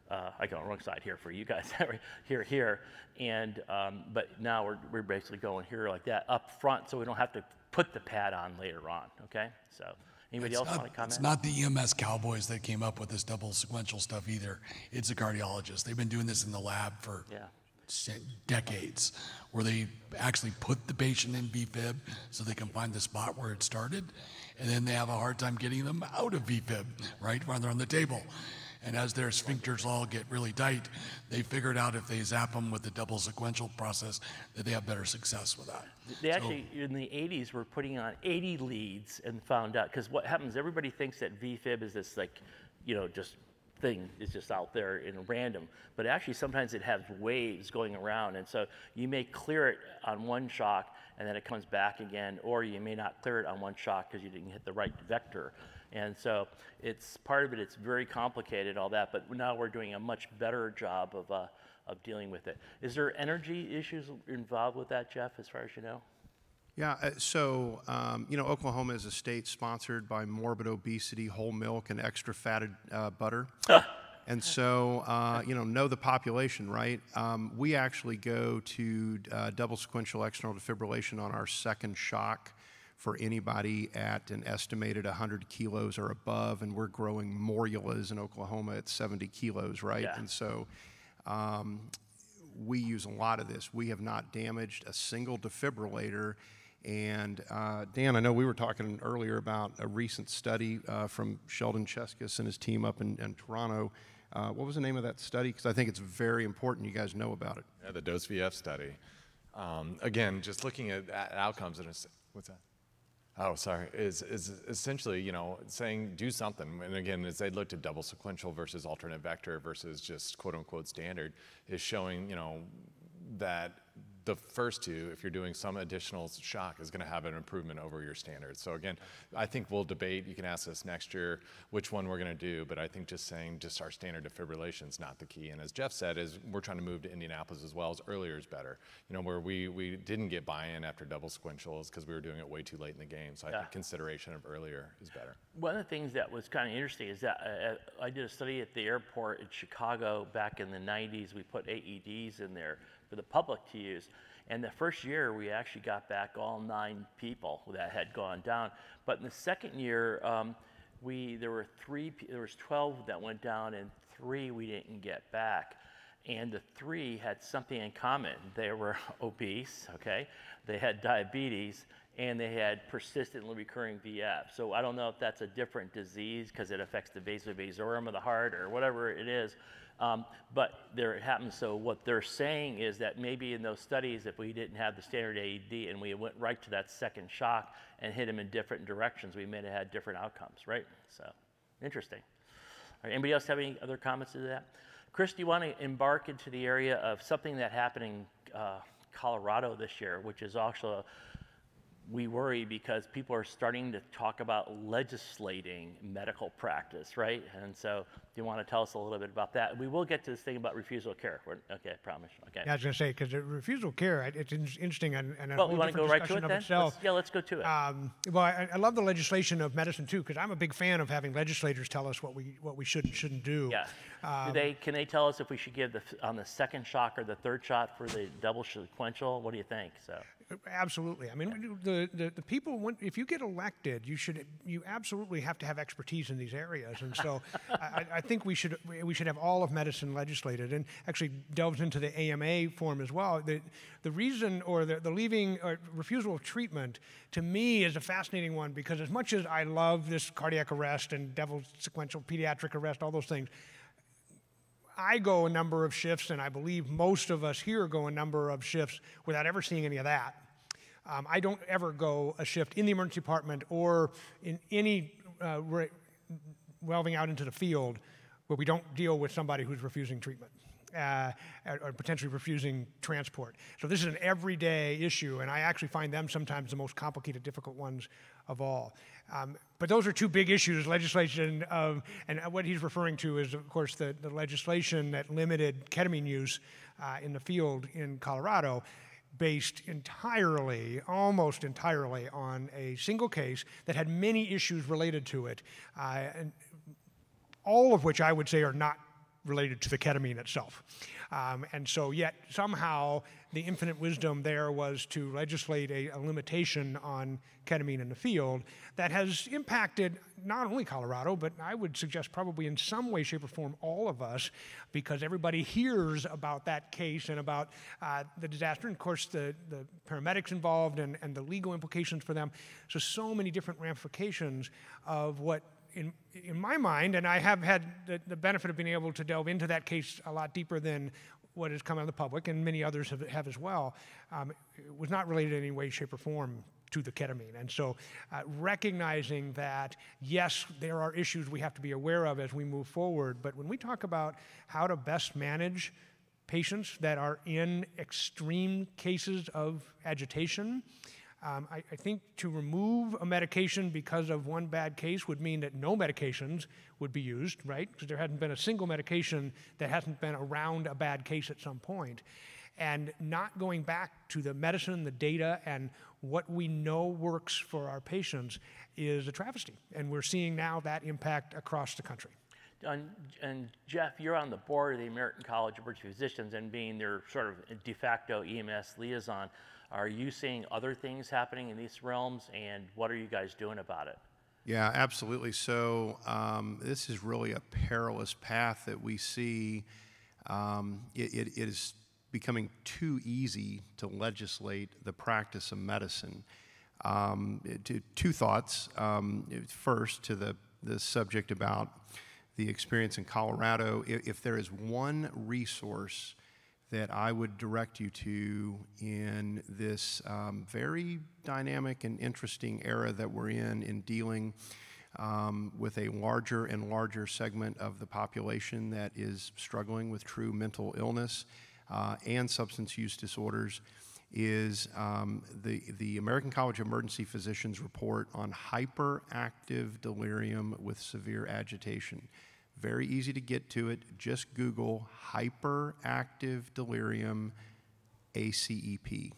I go on the wrong side here for you guys, here, and but now we're basically going here like that up front, so we don't have to put the pad on later on. Okay, so anybody else want to comment? It's not the EMS cowboys that came up with this double sequential stuff either. It's a cardiologist. They've been doing this in the lab for decades, where they actually put the patient in VFib so they can find the spot where it started, and then they have a hard time getting them out of VFib, right, when they're on the table. And as their sphincters all get really tight, they figured out if they zap them with the double sequential process that they have better success with that. They actually, in the 80s, were putting on 80 leads and found out, because what happens, everybody thinks that VFib is this, like, you know, just thing is just out there in random, but actually sometimes it has waves going around, and so you may clear it on one shock and then it comes back again, or you may not clear it on one shock because you didn't hit the right vector. And so it's part of it, it's very complicated, all that, but now we're doing a much better job of dealing with it. Is there energy issues involved with that, Jeff, as far as you know? Yeah, so, you know, Oklahoma is a state sponsored by morbid obesity, whole milk, and extra fatted butter. And so, you know the population, right? We actually go to double sequential external defibrillation on our second shock for anybody at an estimated 100 kilos or above, and we're growing morulas in Oklahoma at 70 kilos, right? Yeah. And so we use a lot of this. We have not damaged a single defibrillator. And Dan, I know we were talking earlier about a recent study from Sheldon Cheskis and his team up in Toronto. What was the name of that study? Because I think it's very important you guys know about it. Yeah, the dose VF study. Again, just looking at outcomes, and what's that? Oh, sorry, is essentially, you know, saying do something. And again, as they looked at double sequential versus alternate vector versus just quote unquote standard, is showing, you know, that the first two, if you're doing some additional shock, is going to have an improvement over your standards. So again, I think we'll debate. You can ask us next year which one we're going to do, but I think just saying just our standard defibrillation is not the key. And as Jeff said, is we're trying to move to Indianapolis as well, as earlier is better. You know, where we didn't get buy-in after double sequentials because we were doing it way too late in the game. So I think consideration of earlier is better. One of the things that was kind of interesting is that I did a study at the airport in Chicago back in the 90s. We put AEDs in there for the public to use. And the first year, we actually got back all 9 people that had gone down. But in the second year, there was 12 that went down, and 3 we didn't get back. And the 3 had something in common. They were obese, okay? They had diabetes, and they had persistently recurring VF. So I don't know if that's a different disease because it affects the vasovasorum of the heart or whatever it is. But there it happens. So what they're saying is that maybe in those studies, if we didn't have the standard AED and we went right to that second shock and hit them in different directions, we may have had different outcomes, right? So interesting. All right, anybody else have any other comments to that? Chris, do you want to embark into the area of something that happened in Colorado this year, which is also, we worry because people are starting to talk about legislating medical practice, right? And so do you want to tell us a little bit about that? We will get to this thing about refusal of care. Okay, I promise. Okay. Yeah, I was going to say, because refusal of care, it's interesting and a well, whole we want to go right to it then? itself. Let's go to it. Well, I love the legislation of medicine too, because I'm a big fan of having legislators tell us what we should and shouldn't do. Yeah. Can they tell us if we should give on the second shock or the third shot for the double sequential? What do you think? So. Absolutely. I mean, the people, if you get elected, you absolutely have to have expertise in these areas. And so I think we should have all of medicine legislated, and actually delves into the AMA form as well. The reason, or the leaving or refusal of treatment, to me is a fascinating one, because as much as I love this cardiac arrest and double sequential pediatric arrest, all those things, I go a number of shifts, and I believe most of us here go a number of shifts without ever seeing any of that. I don't ever go a shift in the emergency department or in any delving out into the field where we don't deal with somebody who's refusing treatment or potentially refusing transport. So this is an everyday issue, and I actually find them sometimes the most complicated, difficult ones of all. But those are 2 big issues, legislation, and what he's referring to is, of course, the legislation that limited ketamine use in the field in Colorado, based entirely, almost entirely, on a single case that had many issues related to it, and all of which I would say are not related to the ketamine itself. And so yet somehow the infinite wisdom there was to legislate a limitation on ketamine in the field that has impacted not only Colorado, but I would suggest probably in some way, shape, or form all of us, because everybody hears about that case and about the disaster, and of course the paramedics involved and the legal implications for them. So many different ramifications of what, in my mind, and I have had the benefit of being able to delve into that case a lot deeper than what has come out of the public, and many others have as well, it was not related in any way, shape, or form to the ketamine. And so recognizing that, yes, there are issues we have to be aware of as we move forward, but when we talk about how to best manage patients that are in extreme cases of agitation, I think to remove a medication because of one bad case would mean that no medications would be used, right? Because there hasn't been a single medication that hasn't been around a bad case at some point. And not going back to the medicine, the data, and what we know works for our patients is a travesty. And we're seeing now that impact across the country. And Jeff, you're on the board of the American College of Emergency Physicians, and being their sort of de facto EMS liaison, are you seeing other things happening in these realms, and what are you guys doing about it? Yeah, absolutely. So this is really a perilous path that we see. It is becoming too easy to legislate the practice of medicine. 2 thoughts. First, to the subject about the experience in Colorado, if there is one resource that I would direct you to in this very dynamic and interesting era that we're in dealing with a larger and larger segment of the population that is struggling with true mental illness and substance use disorders, is the American College of Emergency Physicians report on hyperactive delirium with severe agitation. Very easy to get to it. Just Google hyperactive delirium ACEP.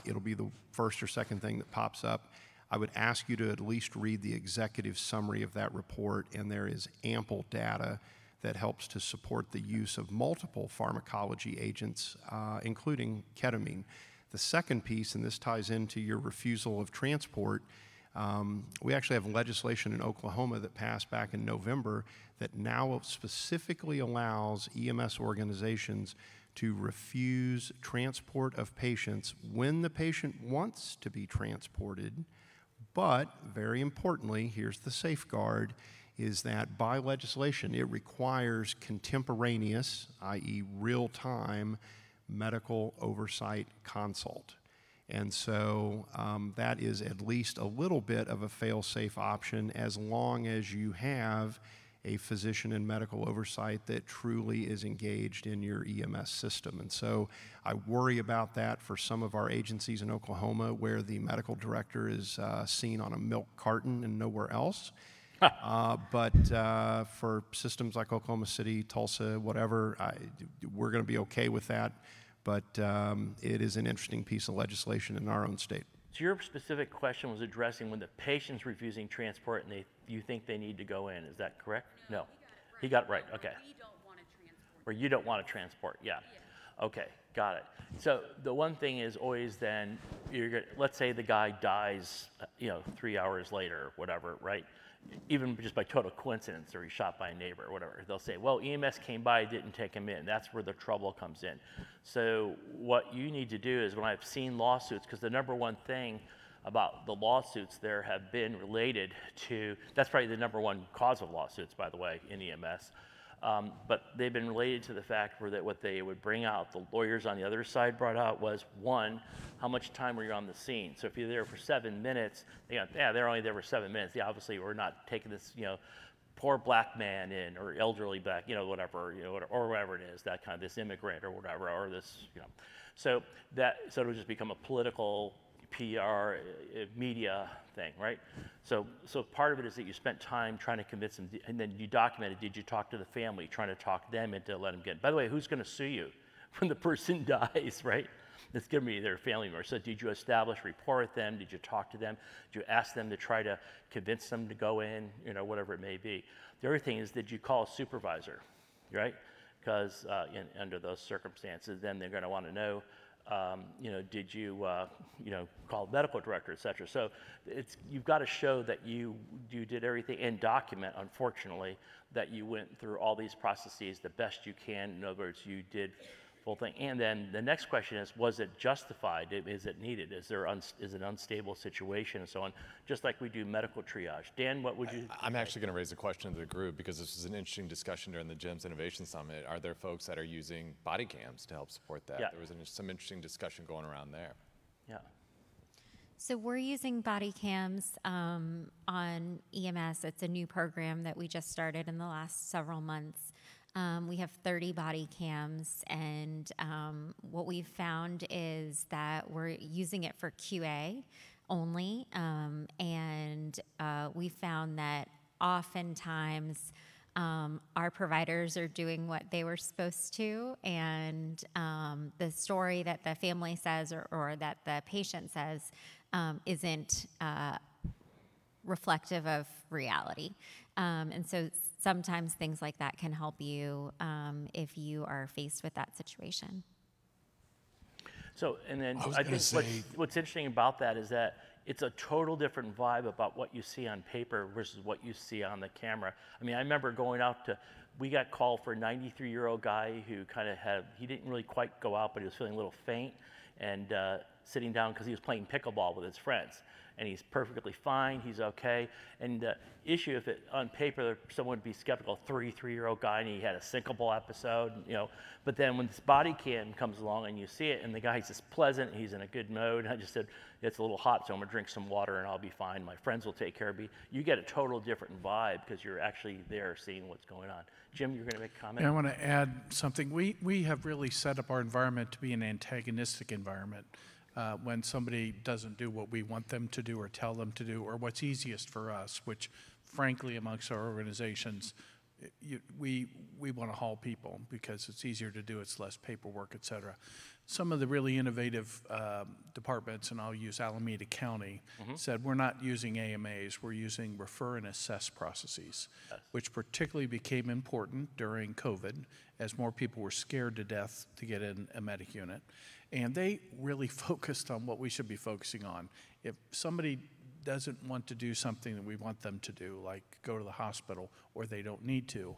It'll be the first or second thing that pops up. I would ask you to at least read the executive summary of that report, and there is ample data that helps to support the use of multiple pharmacology agents, including ketamine. The second piece, and this ties into your refusal of transport, we actually have legislation in Oklahoma that passed back in November that now specifically allows EMS organizations to refuse transport of patients when the patient wants to be transported. But very importantly, here's the safeguard, is that by legislation, it requires contemporaneous, i.e. real-time, medical oversight consult. And so that is at least a little bit of a fail-safe option as long as you have a physician and medical oversight that truly is engaged in your EMS system. And so I worry about that for some of our agencies in Oklahoma where the medical director is seen on a milk carton and nowhere else. But for systems like Oklahoma City, Tulsa, whatever, we're going to be okay with that. But it is an interesting piece of legislation in our own state. So your specific question was addressing when the patient's refusing transport and you think they need to go in. Is that correct? No. He got it right. Okay. We don't want to transport. Or you don't want to transport. Yeah. Okay. Got it. So the one thing is always then, let's say the guy dies, 3 hours later or whatever, right? Even just by total coincidence, or he's shot by a neighbor or whatever. They'll say, well, EMS came by, didn't take him in. That's where the trouble comes in. So what you need to do is, when I've seen lawsuits, because the number one thing about the lawsuits there have been related to, that's probably the number one cause of lawsuits, by the way, in EMS. But they've been related to the fact that what they would bring out, the lawyers on the other side brought out, was one, how much time were you on the scene? So if you're there for 7 minutes, they go, yeah, they're only there for 7 minutes. They obviously were not taking this, poor black man in, or elderly black, whatever, or whatever it is, that kind of, this immigrant or whatever, or this, So it'll just become a political PR, media thing, right? So part of it is that you spent time trying to convince them, and then you documented, did you talk to the family, trying to talk them into letting them get in? By the way, who's going to sue you when the person dies, right? It's going to be their family member. So did you establish rapport with them? Did you talk to them? Did you ask them to try to convince them to go in, whatever it may be? The other thing is, did you call a supervisor, right? Because under those circumstances, then they're going to want to know, did you, call the medical director, et cetera. So you've got to show that you did everything, and document, unfortunately, that you went through all these processes the best you can. In other words, you did full thing. And then the next question is, was it justified? Is it needed? Is it an unstable situation and so on? Just like we do medical triage. Dan, what would you? I'm actually going to raise a question to the group, because this is an interesting discussion during the GEMS Innovation Summit. Are there folks that are using body cams to help support that? Yeah. There was some interesting discussion going around there. Yeah. So we're using body cams on EMS. It's a new program that we just started in the last several months. We have 30 body cams, and what we've found is that we're using it for QA only, and we found that oftentimes our providers are doing what they were supposed to, and the story that the family says or that the patient says isn't reflective of reality. And so sometimes things like that can help you if you are faced with that situation. So, and then I think what's interesting about that is that it's a total different vibe about what you see on paper versus what you see on the camera. I mean, I remember going out we got called for a 93-year-old guy who he didn't really quite go out, but he was feeling a little faint, and sitting down because he was playing pickleball with his friends. And he's perfectly fine, he's okay. And the issue, if on paper someone would be skeptical, 33-year-old guy, and he had a syncopal episode, but then when this body cam comes along and you see it, and the guy's just pleasant, he's in a good mode, I just said, it's a little hot, so I'm gonna drink some water and I'll be fine, my friends will take care of me. You get a total different vibe because you're actually there seeing what's going on. Jim, you're gonna make a comment? Yeah, I wanna add something. We have really set up our environment to be an antagonistic environment. when somebody doesn't do what we want them to do or tell them to do, or what's easiest for us, which frankly amongst our organizations, we want to haul people because it's easier to do, it's less paperwork, et cetera. Some of the really innovative departments, and I'll use Alameda County, said we're not using AMAs, we're using refer and assess processes, which particularly became important during COVID as more people were scared to death to get in a medic unit. And they really focused on what we should be focusing on. If somebody doesn't want to do something that we want them to do, like go to the hospital, or they don't need to,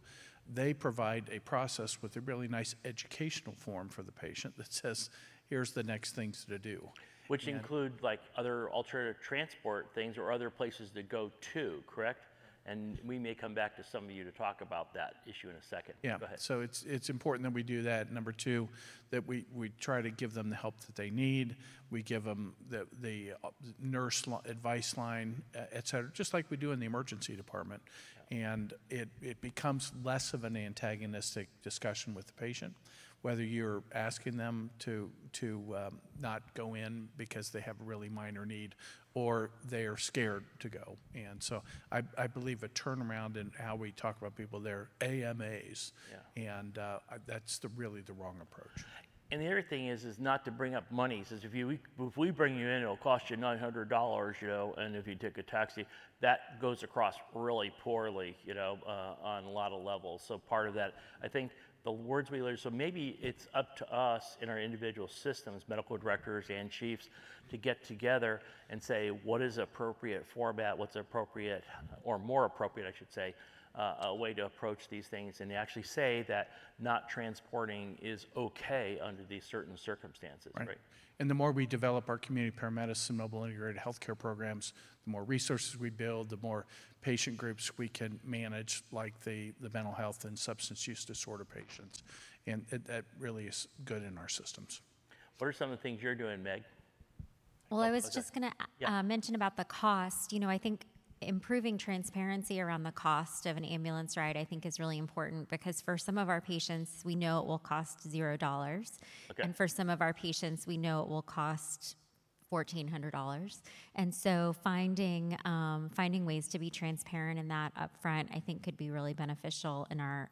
they provide a process with a really nice educational form for the patient that says, here's the next things to do. Which include like other alternative transport things or other places to go to, correct? And we may come back to some of you to talk about that issue in a second. Yeah, go ahead. So it's important that we do that. Number two, that we try to give them the help that they need. We give them the nurse advice line, et cetera, just like we do in the emergency department. Yeah. And it becomes less of an antagonistic discussion with the patient, whether you're asking them to not go in because they have a really minor need, or they are scared to go. And so I believe a turnaround in how we talk about people, they're AMAs, and that's really the wrong approach. And the other thing is not to bring up money. Says if we bring you in, it'll cost you $900, you know, and if you take a taxi, that goes across really poorly, you know, on a lot of levels. So part of that, I think, the words we learn. So maybe it's up to us in our individual systems, medical directors and chiefs, to get together and say what is appropriate format, what's appropriate, or more appropriate, I should say, a way to approach these things, and actually say that not transporting is okay under these certain circumstances, right? And the more we develop our community paramedicine and mobile integrated healthcare programs, the more resources we build, the more patient groups we can manage, like the mental health and substance use disorder patients. And that really is good in our systems. What are some of the things you're doing, Meg? Well, I was just going to mention about the cost. You know, I think improving transparency around the cost of an ambulance ride, I think, is really important, because for some of our patients, we know it will cost $0. Okay. And for some of our patients, we know it will cost $1,400. And so finding ways to be transparent in that upfront, I think, could be really beneficial in our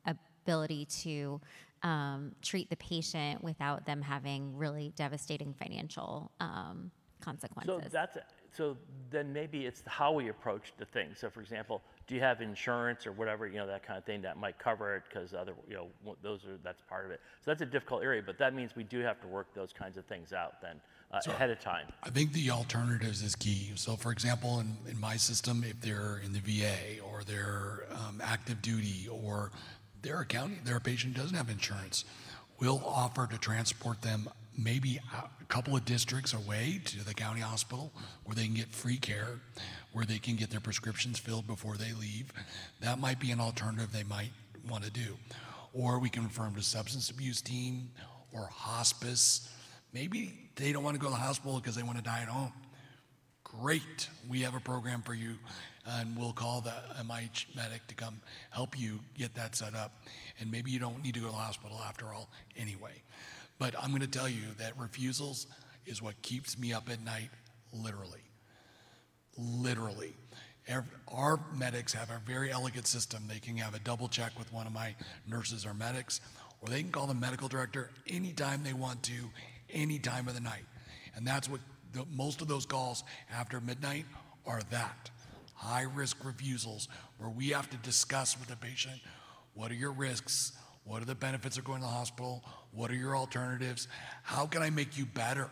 ability to treat the patient without them having really devastating financial consequences. So then maybe it's how we approach the thing. So for example, do you have insurance or whatever, you know, that kind of thing that might cover it, because other, you know, that's part of it. So that's a difficult area, but that means we do have to work those kinds of things out then ahead of time. I think the alternatives is key. So for example, in my system, if they're in the VA or they're active duty or they're a patient who doesn't have insurance, we'll offer to transport them maybe a couple of districts away to the county hospital where they can get free care, where they can get their prescriptions filled before they leave. That might be an alternative they might want to do. Or we can refer them to substance abuse team or hospice. Maybe they don't want to go to the hospital because they want to die at home. Great, we have a program for you, and we'll call the MIH medic to come help you get that set up. And maybe you don't need to go to the hospital after all anyway. But I'm going to tell you that refusals is what keeps me up at night, literally. Literally. Our medics have a very elegant system. They can have a double check with one of my nurses or medics, or they can call the medical director anytime they want to, any time of the night. And that's what most of those calls after midnight are, that high-risk refusals, where we have to discuss with the patient, what are your risks? What are the benefits of going to the hospital? What are your alternatives? How can I make you better?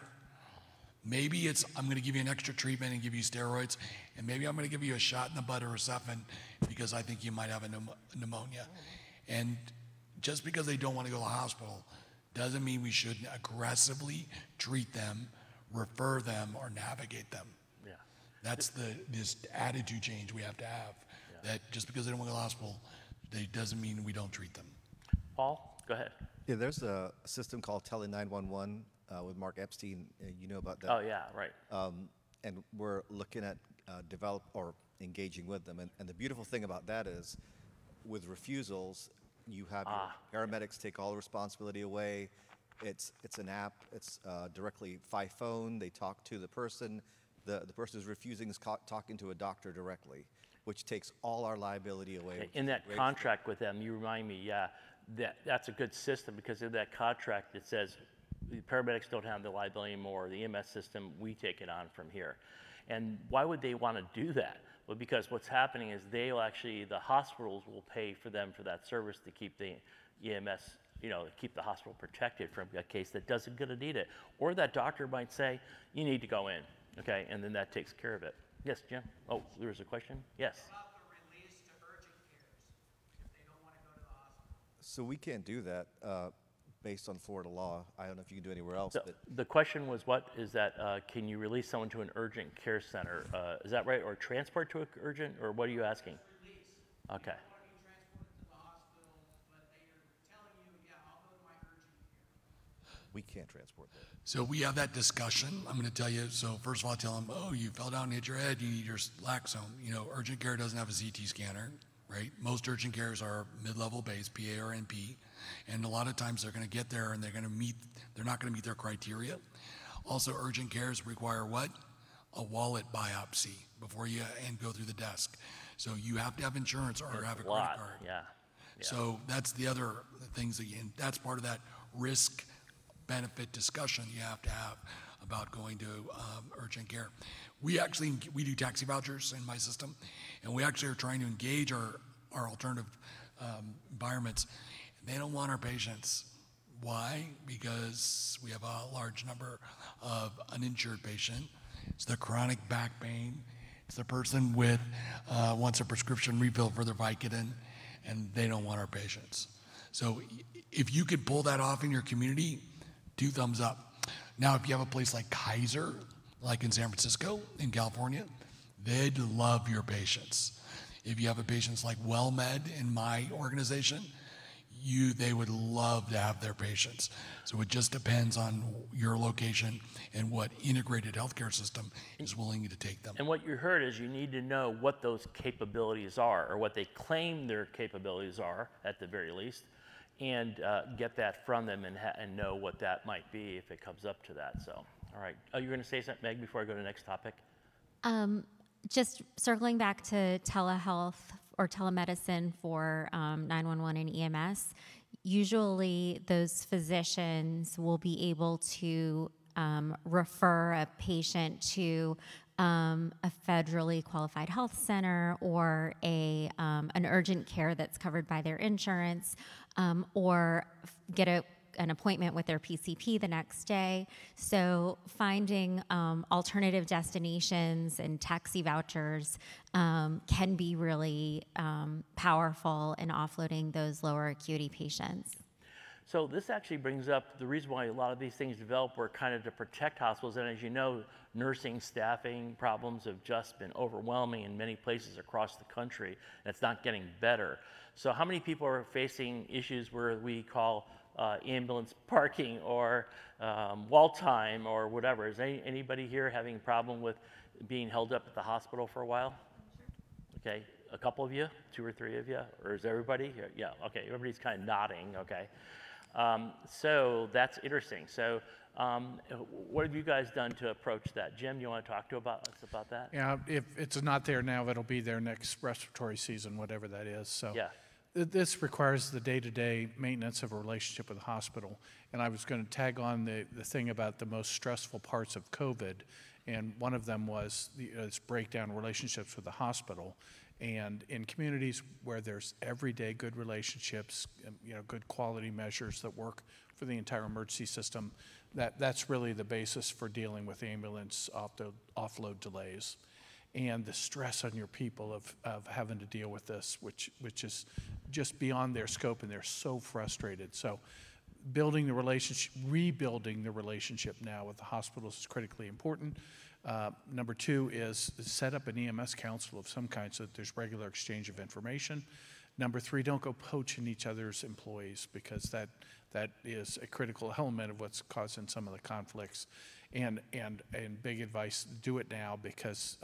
Maybe it's, I'm going to give you an extra treatment and give you steroids, and maybe I'm going to give you a shot in the butt or something because I think you might have a pneumonia. And just because they don't want to go to the hospital doesn't mean we shouldn't aggressively treat them, refer them, or navigate them. Yeah. That's this attitude change we have to have, that just because they don't want to go to the hospital, doesn't mean we don't treat them. Paul, go ahead. Yeah, there's a system called Tele 911 with Mark Epstein. You know about that? Oh yeah, right. And we're looking at develop or engaging with them. And the beautiful thing about that is, with refusals, you have your paramedics take all the responsibility away. It's an app. It's directly by phone. They talk to the person. The person who's refusing is talking to a doctor directly, which takes all our liability away. In that contract with them, you remind me, yeah, that's a good system, because in that contract it says the paramedics don't have the liability anymore. The EMS system, we take it on from here. And why would they want to do that? Well, because what's happening is they'll actually, the hospitals will pay for them for that service to keep the EMS, keep the hospital protected from a case that doesn't gonna need it. Or that doctor might say, you need to go in, okay? And then that takes care of it. Yes, Jim? Oh, there was a question? Yes. About the release to urgent cares if they don't want to go to the hospital? So we can't do that based on Florida law. I don't know if you can do anywhere else. But The question was, what is that, can you release someone to an urgent care center? Is that right? Or transport to an urgent, or what are you asking? Release. Okay. You want to be transported to the hospital, but they are telling you, yeah, I'll go to my urgent care. we can't transport that. So we have that discussion. I'm going to tell you. So first of all, I tell them, oh, you fell down and hit your head. You need your Laxome. Urgent care doesn't have a CT scanner, right? Most urgent cares are mid-level base, PA or NP. And a lot of times they're going to get there and they're not going to meet their criteria. Also, urgent cares require what? A wallet biopsy before you go through the desk. So you have to have insurance or have a credit card. Yeah. So that's the other things, and that's part of that risk benefit discussion you have to have about going to urgent care. We do taxi vouchers in my system, and we actually are trying to engage our alternative environments. They don't want our patients. Why? Because we have a large number of uninsured patients. It's the chronic back pain. It's the person with wants a prescription refill for their Vicodin, and they don't want our patients. So if you could pull that off in your community, 2 thumbs up. Now, if you have a place like Kaiser, like in San Francisco, in California, they'd love your patients. If you have a patients like WellMed in my organization, they would love to have their patients. So it just depends on your location and what integrated healthcare system is willing to take them. And what you heard is you need to know what those capabilities are, or what they claim their capabilities are at the very least, and get that from them and know what that might be if it comes up to that. So, all right. Oh, you're going to say something, Meg, before I go to the next topic? Just circling back to telehealth or telemedicine for 911 and EMS, usually those physicians will be able to refer a patient to a federally qualified health center or an urgent care that's covered by their insurance, or get an appointment with their PCP the next day. So finding alternative destinations and taxi vouchers can be really powerful in offloading those lower acuity patients. So this actually brings up the reason why a lot of these things developed were kind of to protect hospitals. And as you know, nursing staffing problems have just been overwhelming in many places across the country, and it's not getting better. So how many people are facing issues where we call ambulance parking or wall time or whatever? Is anybody here having a problem with being held up at the hospital for a while? Okay, a couple of you, 2 or 3 of you, or is everybody here? Yeah, okay, everybody's kind of nodding, okay. So that's interesting. So what have you guys done to approach that? Jim, do you want to talk to us about that? Yeah, if it's not there now, it'll be there next respiratory season, whatever that is. So yeah. This requires the day-to-day maintenance of a relationship with the hospital. And I was going to tag on the thing about the most stressful parts of COVID, and one of them was this breakdown relationships with the hospital. And in communities where there's everyday good relationships, good quality measures that work for the entire emergency system, that's really the basis for dealing with ambulance offload delays. And the stress on your people of having to deal with this, which is just beyond their scope, and they're so frustrated. So building the relationship, rebuilding the relationship now with the hospitals is critically important. Number 2 is set up an EMS council of some kind so that there's regular exchange of information. Number 3, don't go poaching each other's employees, because that is a critical element of what's causing some of the conflicts. And big advice, do it now, because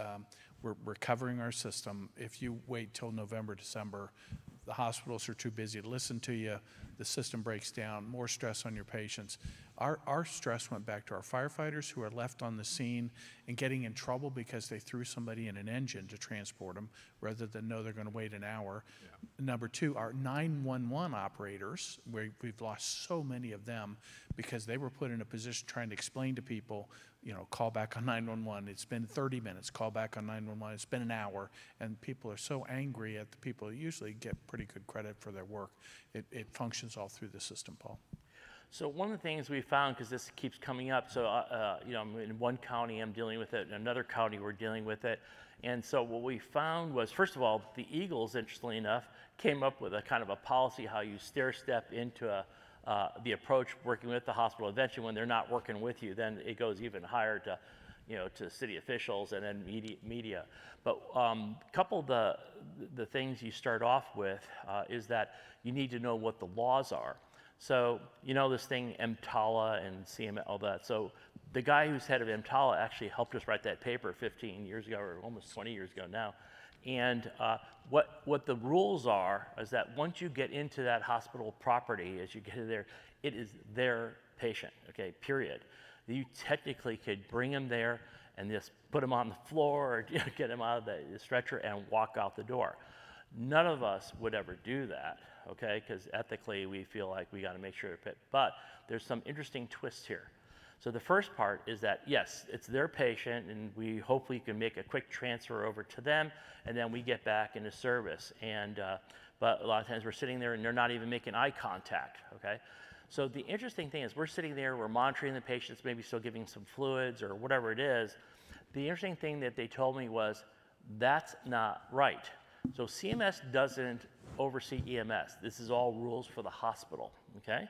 we're recovering our system. If you wait till November, December, the hospitals are too busy to listen to you. the system breaks down, more stress on your patients. Our stress went back to our firefighters who are left on the scene and getting in trouble because they threw somebody in an engine to transport them rather than know they're going to wait an hour. Yeah. Number two, our 911 operators, we've lost so many of them because they were put in a position trying to explain to people, you know, call back on 911. It's been 30 minutes, call back on 911. It's been an hour. And people are so angry at the people who usually get pretty good credit for their work. It functions all through the system, Paul. So one of the things we found, because this keeps coming up, so you know, in one county I'm dealing with it, in another county we're dealing with it, and so what we found was, first of all, the Eagles, interestingly enough, came up with a kind of a policy how you stair-step into the approach working with the hospital. Eventually, when they're not working with you, then it goes even higher to, you know, to city officials and then media. But a couple of the things you start off with is that you need to know what the laws are. So, you know, this thing, EMTALA and CM, all that. So the guy who's head of EMTALA actually helped us write that paper 15 years ago, or almost 20 years ago now. And what the rules are is that once you get into that hospital property, as you get in there, it is their patient, okay, period. You technically could bring them there and just put them on the floor or, you know, get them out of the stretcher and walk out the door. None of us would ever do that, okay, because ethically we feel like we got to make sure they're fit. But there's some interesting twists here. So the first part is that, yes, it's their patient, and we hopefully can make a quick transfer over to them, and then we get back into service. And but a lot of times we're sitting there and they're not even making eye contact, okay? So the interesting thing is we're sitting there, we're monitoring the patients, maybe still giving some fluids or whatever it is. The interesting thing that they told me was, that's not right. So CMS doesn't oversee EMS. This is all rules for the hospital, okay?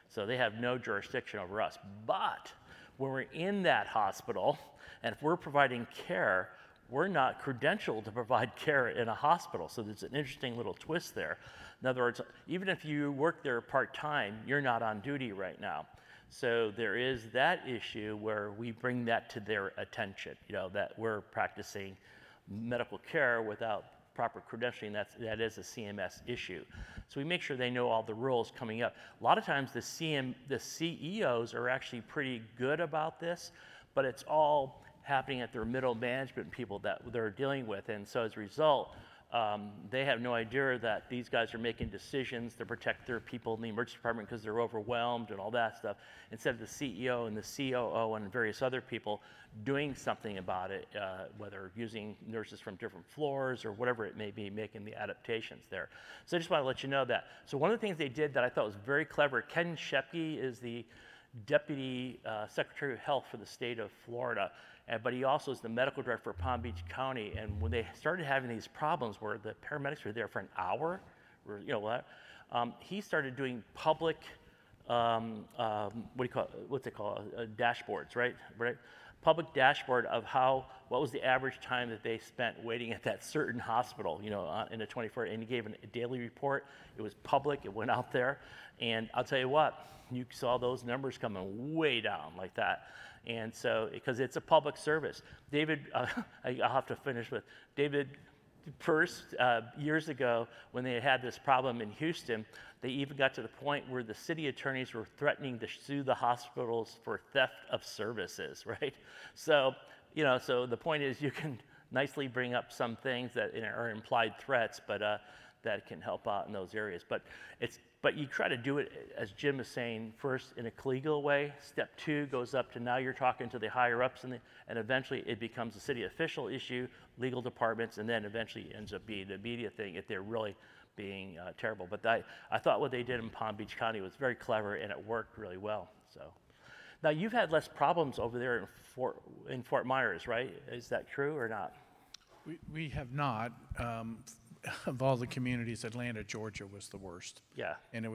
So they have no jurisdiction over us. But when we're in that hospital, and if we're providing care, we're not credentialed to provide care in a hospital. So there's an interesting little twist there. In other words, even if you work there part-time, you're not on duty right now. So there is that issue where we bring that to their attention, you know, that we're practicing medical care without proper credentialing. That is a CMS issue. So we make sure they know all the rules coming up. A lot of times the CEOs are actually pretty good about this, but it's all happening at their middle management people that they're dealing with. And so as a result, they have no idea that these guys are making decisions to protect their people in the emergency department because they're overwhelmed and all that stuff, instead of the CEO and the COO and various other people doing something about it, whether using nurses from different floors or whatever it may be, making the adaptations there. So I just want to let you know that. So one of the things they did that I thought was very clever, Ken Shepke is the Deputy Secretary of Health for the state of Florida, but he also is the medical director for Palm Beach County. And when they started having these problems where the paramedics were there for an hour, or, you know what, he started doing public, what do you call it? What's it called? Dashboards, right? Public dashboard of what was the average time that they spent waiting at that certain hospital, you know, in a 24, and he gave a daily report. It was public, it went out there, and I'll tell you what, you saw those numbers coming way down like that. And so, because it's a public service. David, I'll have to finish with David First, years ago, when they had this problem in Houston, they even got to the point where the city attorneys were threatening to sue the hospitals for theft of services, right? So, you know, so the point is you can nicely bring up some things that are implied threats, but that can help out in those areas. But you try to do it, as Jim is saying, first in a collegial way. Step 2 goes up to now you're talking to the higher ups, and eventually it becomes a city official issue, legal departments, and then eventually ends up being a media thing if they're really being terrible. But I thought what they did in Palm Beach County was very clever, and it worked really well. So now you've had less problems over there in Fort Myers, right? Is that true or not? We have not. Of all the communities, Atlanta, Georgia was the worst. Yeah. And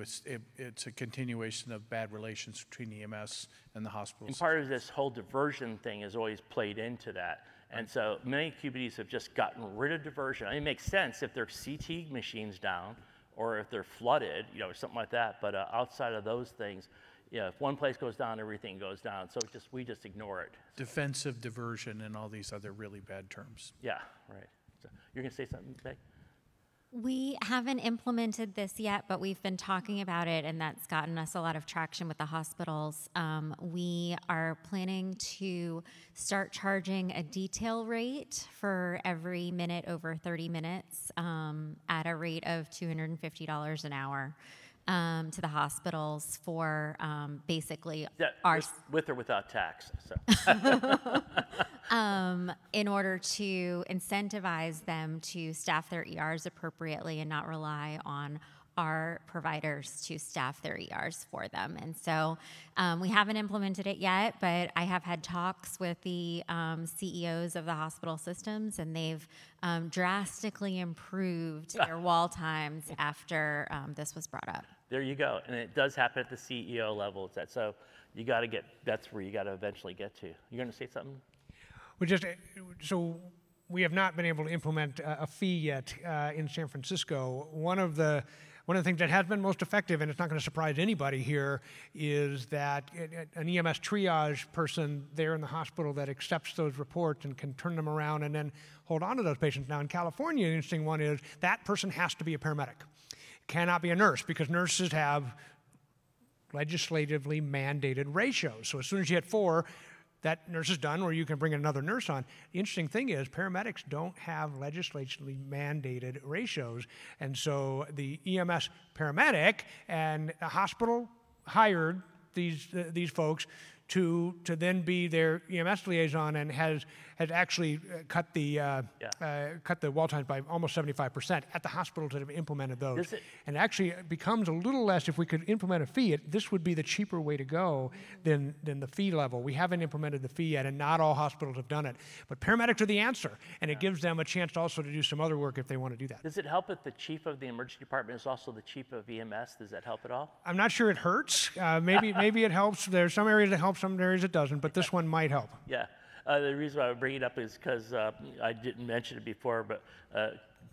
it's a continuation of bad relations between EMS and the hospitals. And part of this whole diversion thing has always played into that. And so many communities have just gotten rid of diversion. I mean, it makes sense if their CT machine's down or if they're flooded, you know, or something like that. But outside of those things, you know, if one place goes down, everything goes down. So we just ignore it. Defensive diversion and all these other really bad terms. Yeah, right. So you're going to say something, Pepe? We haven't implemented this yet, but we've been talking about it, and that's gotten us a lot of traction with the hospitals. We are planning to start charging a detail rate for every minute over 30 minutes at a rate of $250 an hour to the hospitals for basically our... With or without tax. So. In order to incentivize them to staff their ERs appropriately and not rely on our providers to staff their ERs for them. And so we haven't implemented it yet, but I have had talks with the CEOs of the hospital systems, and they've drastically improved their wall times after this was brought up. There you go. And it does happen at the CEO level. So you got to that's where you got to eventually get to. You're going to say something? So we have not been able to implement a fee yet in San Francisco. One of the things that has been most effective, and it's not going to surprise anybody here, is that an EMS triage person there in the hospital that accepts those reports and can turn them around and then hold on to those patients. Now in California, the interesting one is that person has to be a paramedic. Cannot be a nurse, because nurses have legislatively mandated ratios. So as soon as you hit 4, that nurse is done, or you can bring another nurse on. The interesting thing is paramedics don't have legislatively mandated ratios. And so the EMS paramedic and a hospital hired these folks to then be their EMS liaison, and has actually cut the wall times by almost 75% at the hospitals that have implemented those. And actually it becomes a little less if we could implement a fee. This would be the cheaper way to go than the fee level. We haven't implemented the fee yet, and not all hospitals have done it. But paramedics are the answer, and it gives them a chance also to do some other work if they want to do that. Does it help if the chief of the emergency department is also the chief of EMS? Does that help at all? I'm not sure it hurts. Maybe it helps. There's some areas that help, some areas it doesn't, but this one might help. Yeah. The reason why I bring it up is because I didn't mention it before, but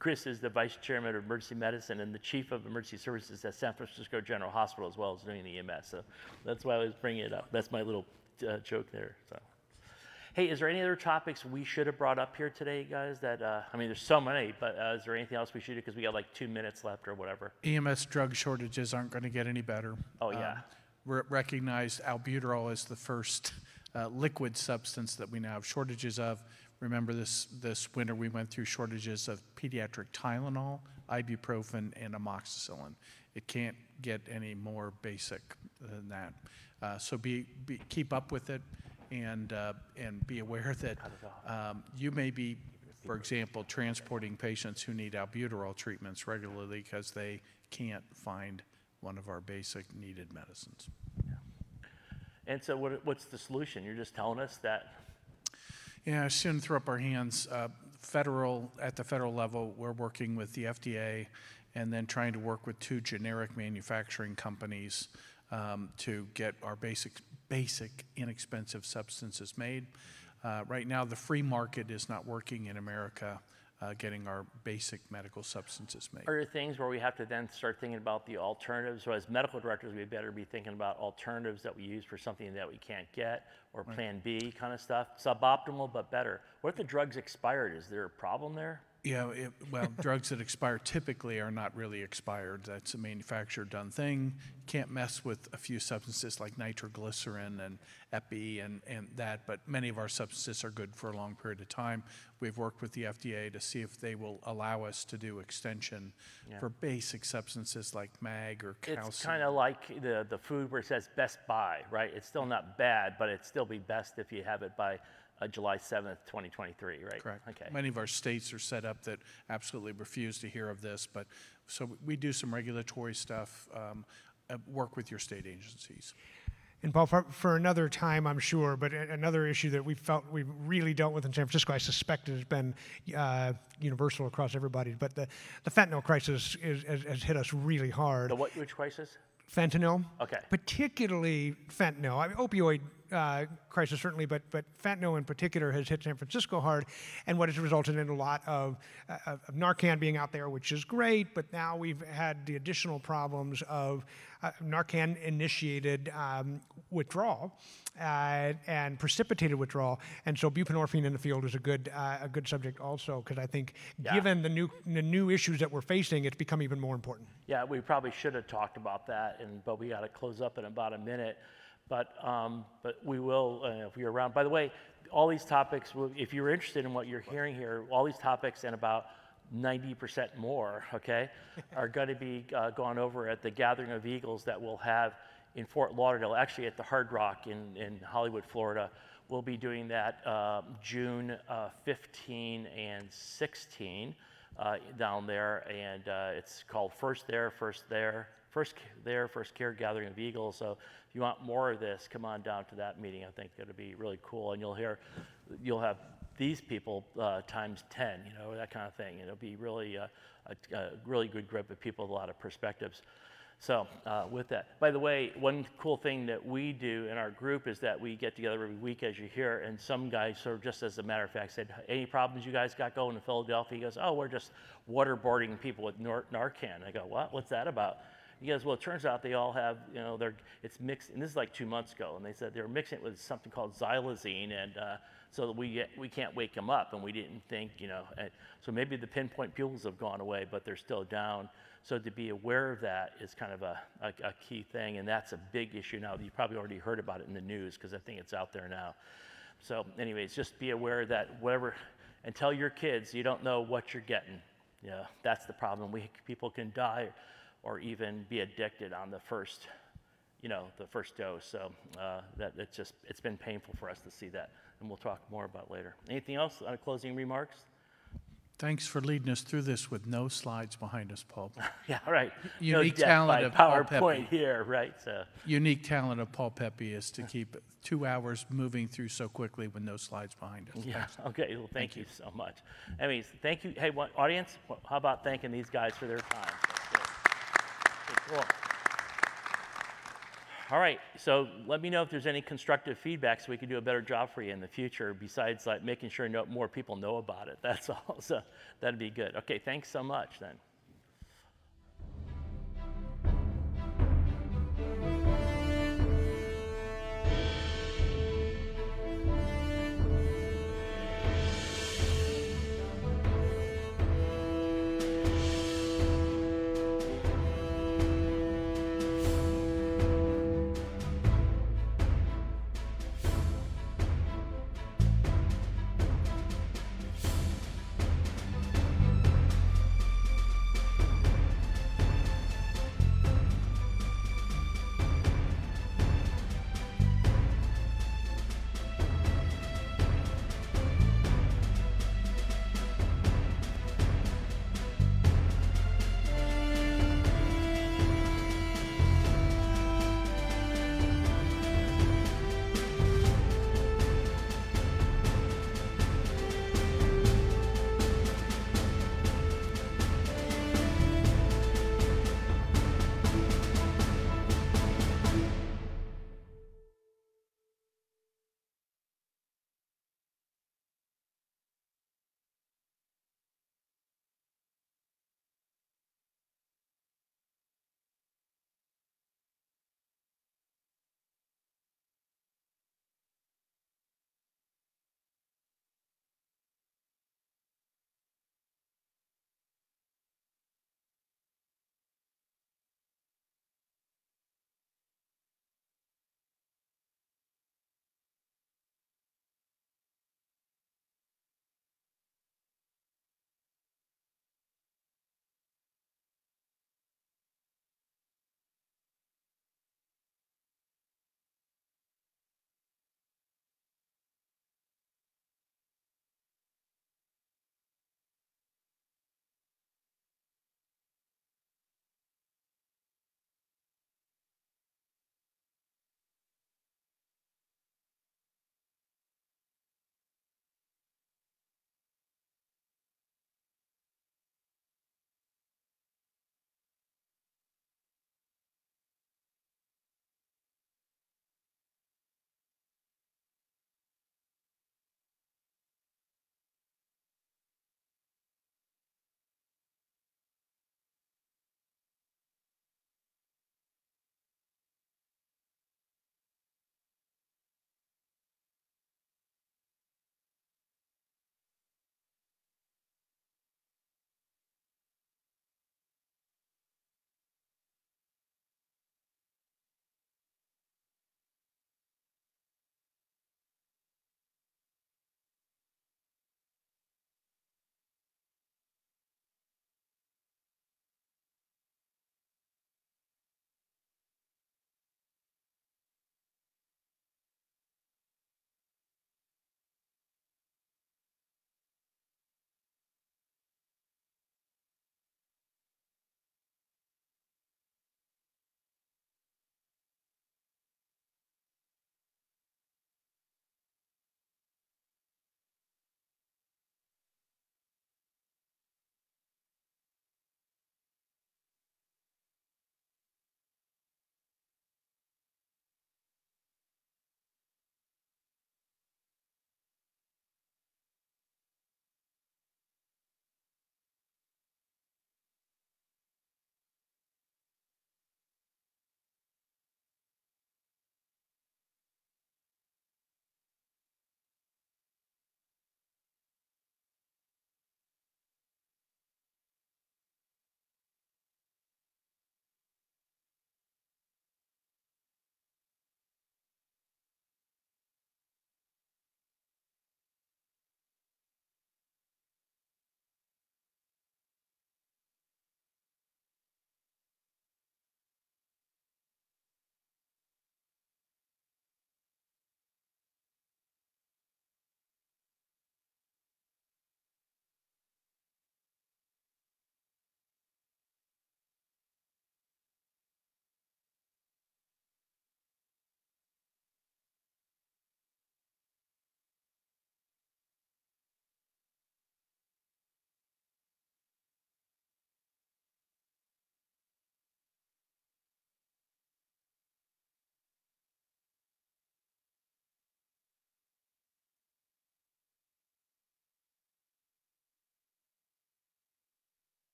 Chris is the vice chairman of emergency medicine and the chief of emergency services at San Francisco General Hospital, as well as doing the EMS. So that's why I was bringing it up. That's my little joke there. So, hey, is there any other topics we should have brought up here today, guys? That I mean, there's so many, but is there anything else we should do? Because we got like 2 minutes left or whatever. EMS drug shortages aren't going to get any better. Oh yeah. Recognized albuterol as the first liquid substance that we now have shortages of. Remember this winter we went through shortages of pediatric Tylenol, ibuprofen, and amoxicillin. It can't get any more basic than that. So keep up with it, and be aware that you may be, for example, transporting patients who need albuterol treatments regularly because they can't find one of our basic needed medicines. Yeah. And so what's the solution? You're just telling us that? Yeah, I shouldn't throw up our hands. At the federal level, we're working with the FDA and then trying to work with 2 generic manufacturing companies to get our basic inexpensive substances made. Right now, the free market is not working in America. Getting our basic medical substances made. Are there things where we have to then start thinking about the alternatives? So as medical directors, we better be thinking about alternatives that we use for something that we can't get, or plan B kind of stuff. Suboptimal, but better. What if the drug's expired? Is there a problem there? Yeah, well, drugs that expire typically are not really expired. That's a manufacturer-done thing. Can't mess with a few substances like nitroglycerin and Epi and that, but many of our substances are good for a long period of time. We've worked with the FDA to see if they will allow us to do extension for basic substances like mag or calcium. It's kind of like the food where it says best buy, right? It's still not bad, but it'd still be best if you have it by July 7th, 2023, right? Correct. Okay. Many of our states are set up that absolutely refuse to hear of this, but so we do some regulatory stuff, work with your state agencies. And Paul, for another time, I'm sure, but another issue that we felt we've really dealt with in San Francisco, I suspect has been universal across everybody, but the fentanyl crisis has hit us really hard. Which crisis? Fentanyl. Okay. Particularly fentanyl. I mean, opioid crisis certainly, but fentanyl in particular has hit San Francisco hard, and what has resulted in a lot of Narcan being out there, which is great, but now we've had the additional problems of Narcan-initiated withdrawal and precipitated withdrawal, and so buprenorphine in the field is a good subject also, because I think given the new issues that we're facing, it's become even more important. Yeah, we probably should have talked about that, but we got to close up in about a minute. But we will, if you're around. By the way, all these topics, if you're interested in what you're hearing here, all these topics and about 90% more, okay, are going to be gone over at the Gathering of Eagles that we'll have in Fort Lauderdale, actually at the Hard Rock in Hollywood, Florida. We'll be doing that June 15 and 16 down there, and it's called First Care Gathering of Eagles. So if you want more of this, come on down to that meeting. I think it'll be really cool, and you'll have these people times 10, that kind of thing. It'll be really a really good group of people with a lot of perspectives. So with that, by the way, one cool thing that we do in our group is that we get together every week, as you hear, and some guy sort of just as a matter of fact said, any problems you guys got going in Philadelphia? He goes, oh, we're just waterboarding people with Narcan. I go, what? What's that about? He goes, well, it turns out they all have, it's mixed, and this is like 2 months ago, and they said they were mixing it with something called xylazine, and so that we can't wake them up, and we didn't think, so maybe the pinpoint pupils have gone away, but they're still down. So to be aware of that is kind of a key thing, and that's a big issue now. You probably already heard about it in the news because I think it's out there now. So anyways, just be aware that and tell your kids you don't know what you're getting. Yeah, that's the problem. People can die or even be addicted on the first dose. So it's been painful for us to see that, and we'll talk more about it later. Anything else on closing remarks? Thanks for leading us through this with no slides behind us, Paul. Yeah, right. Unique talent of Paul Pepe. PowerPoint here, right? So. Unique talent of Paul Pepe is to keep 2 hours moving through so quickly with no slides behind us. Yeah. Thanks. Okay. Well, thank you so much. Anyways, thank you. Hey, audience, how about thanking these guys for their time? Okay, cool. All right, so let me know if there's any constructive feedback so we can do a better job for you in the future, besides like making sure more people know about it. That's all, so that'd be good. Okay, thanks so much then.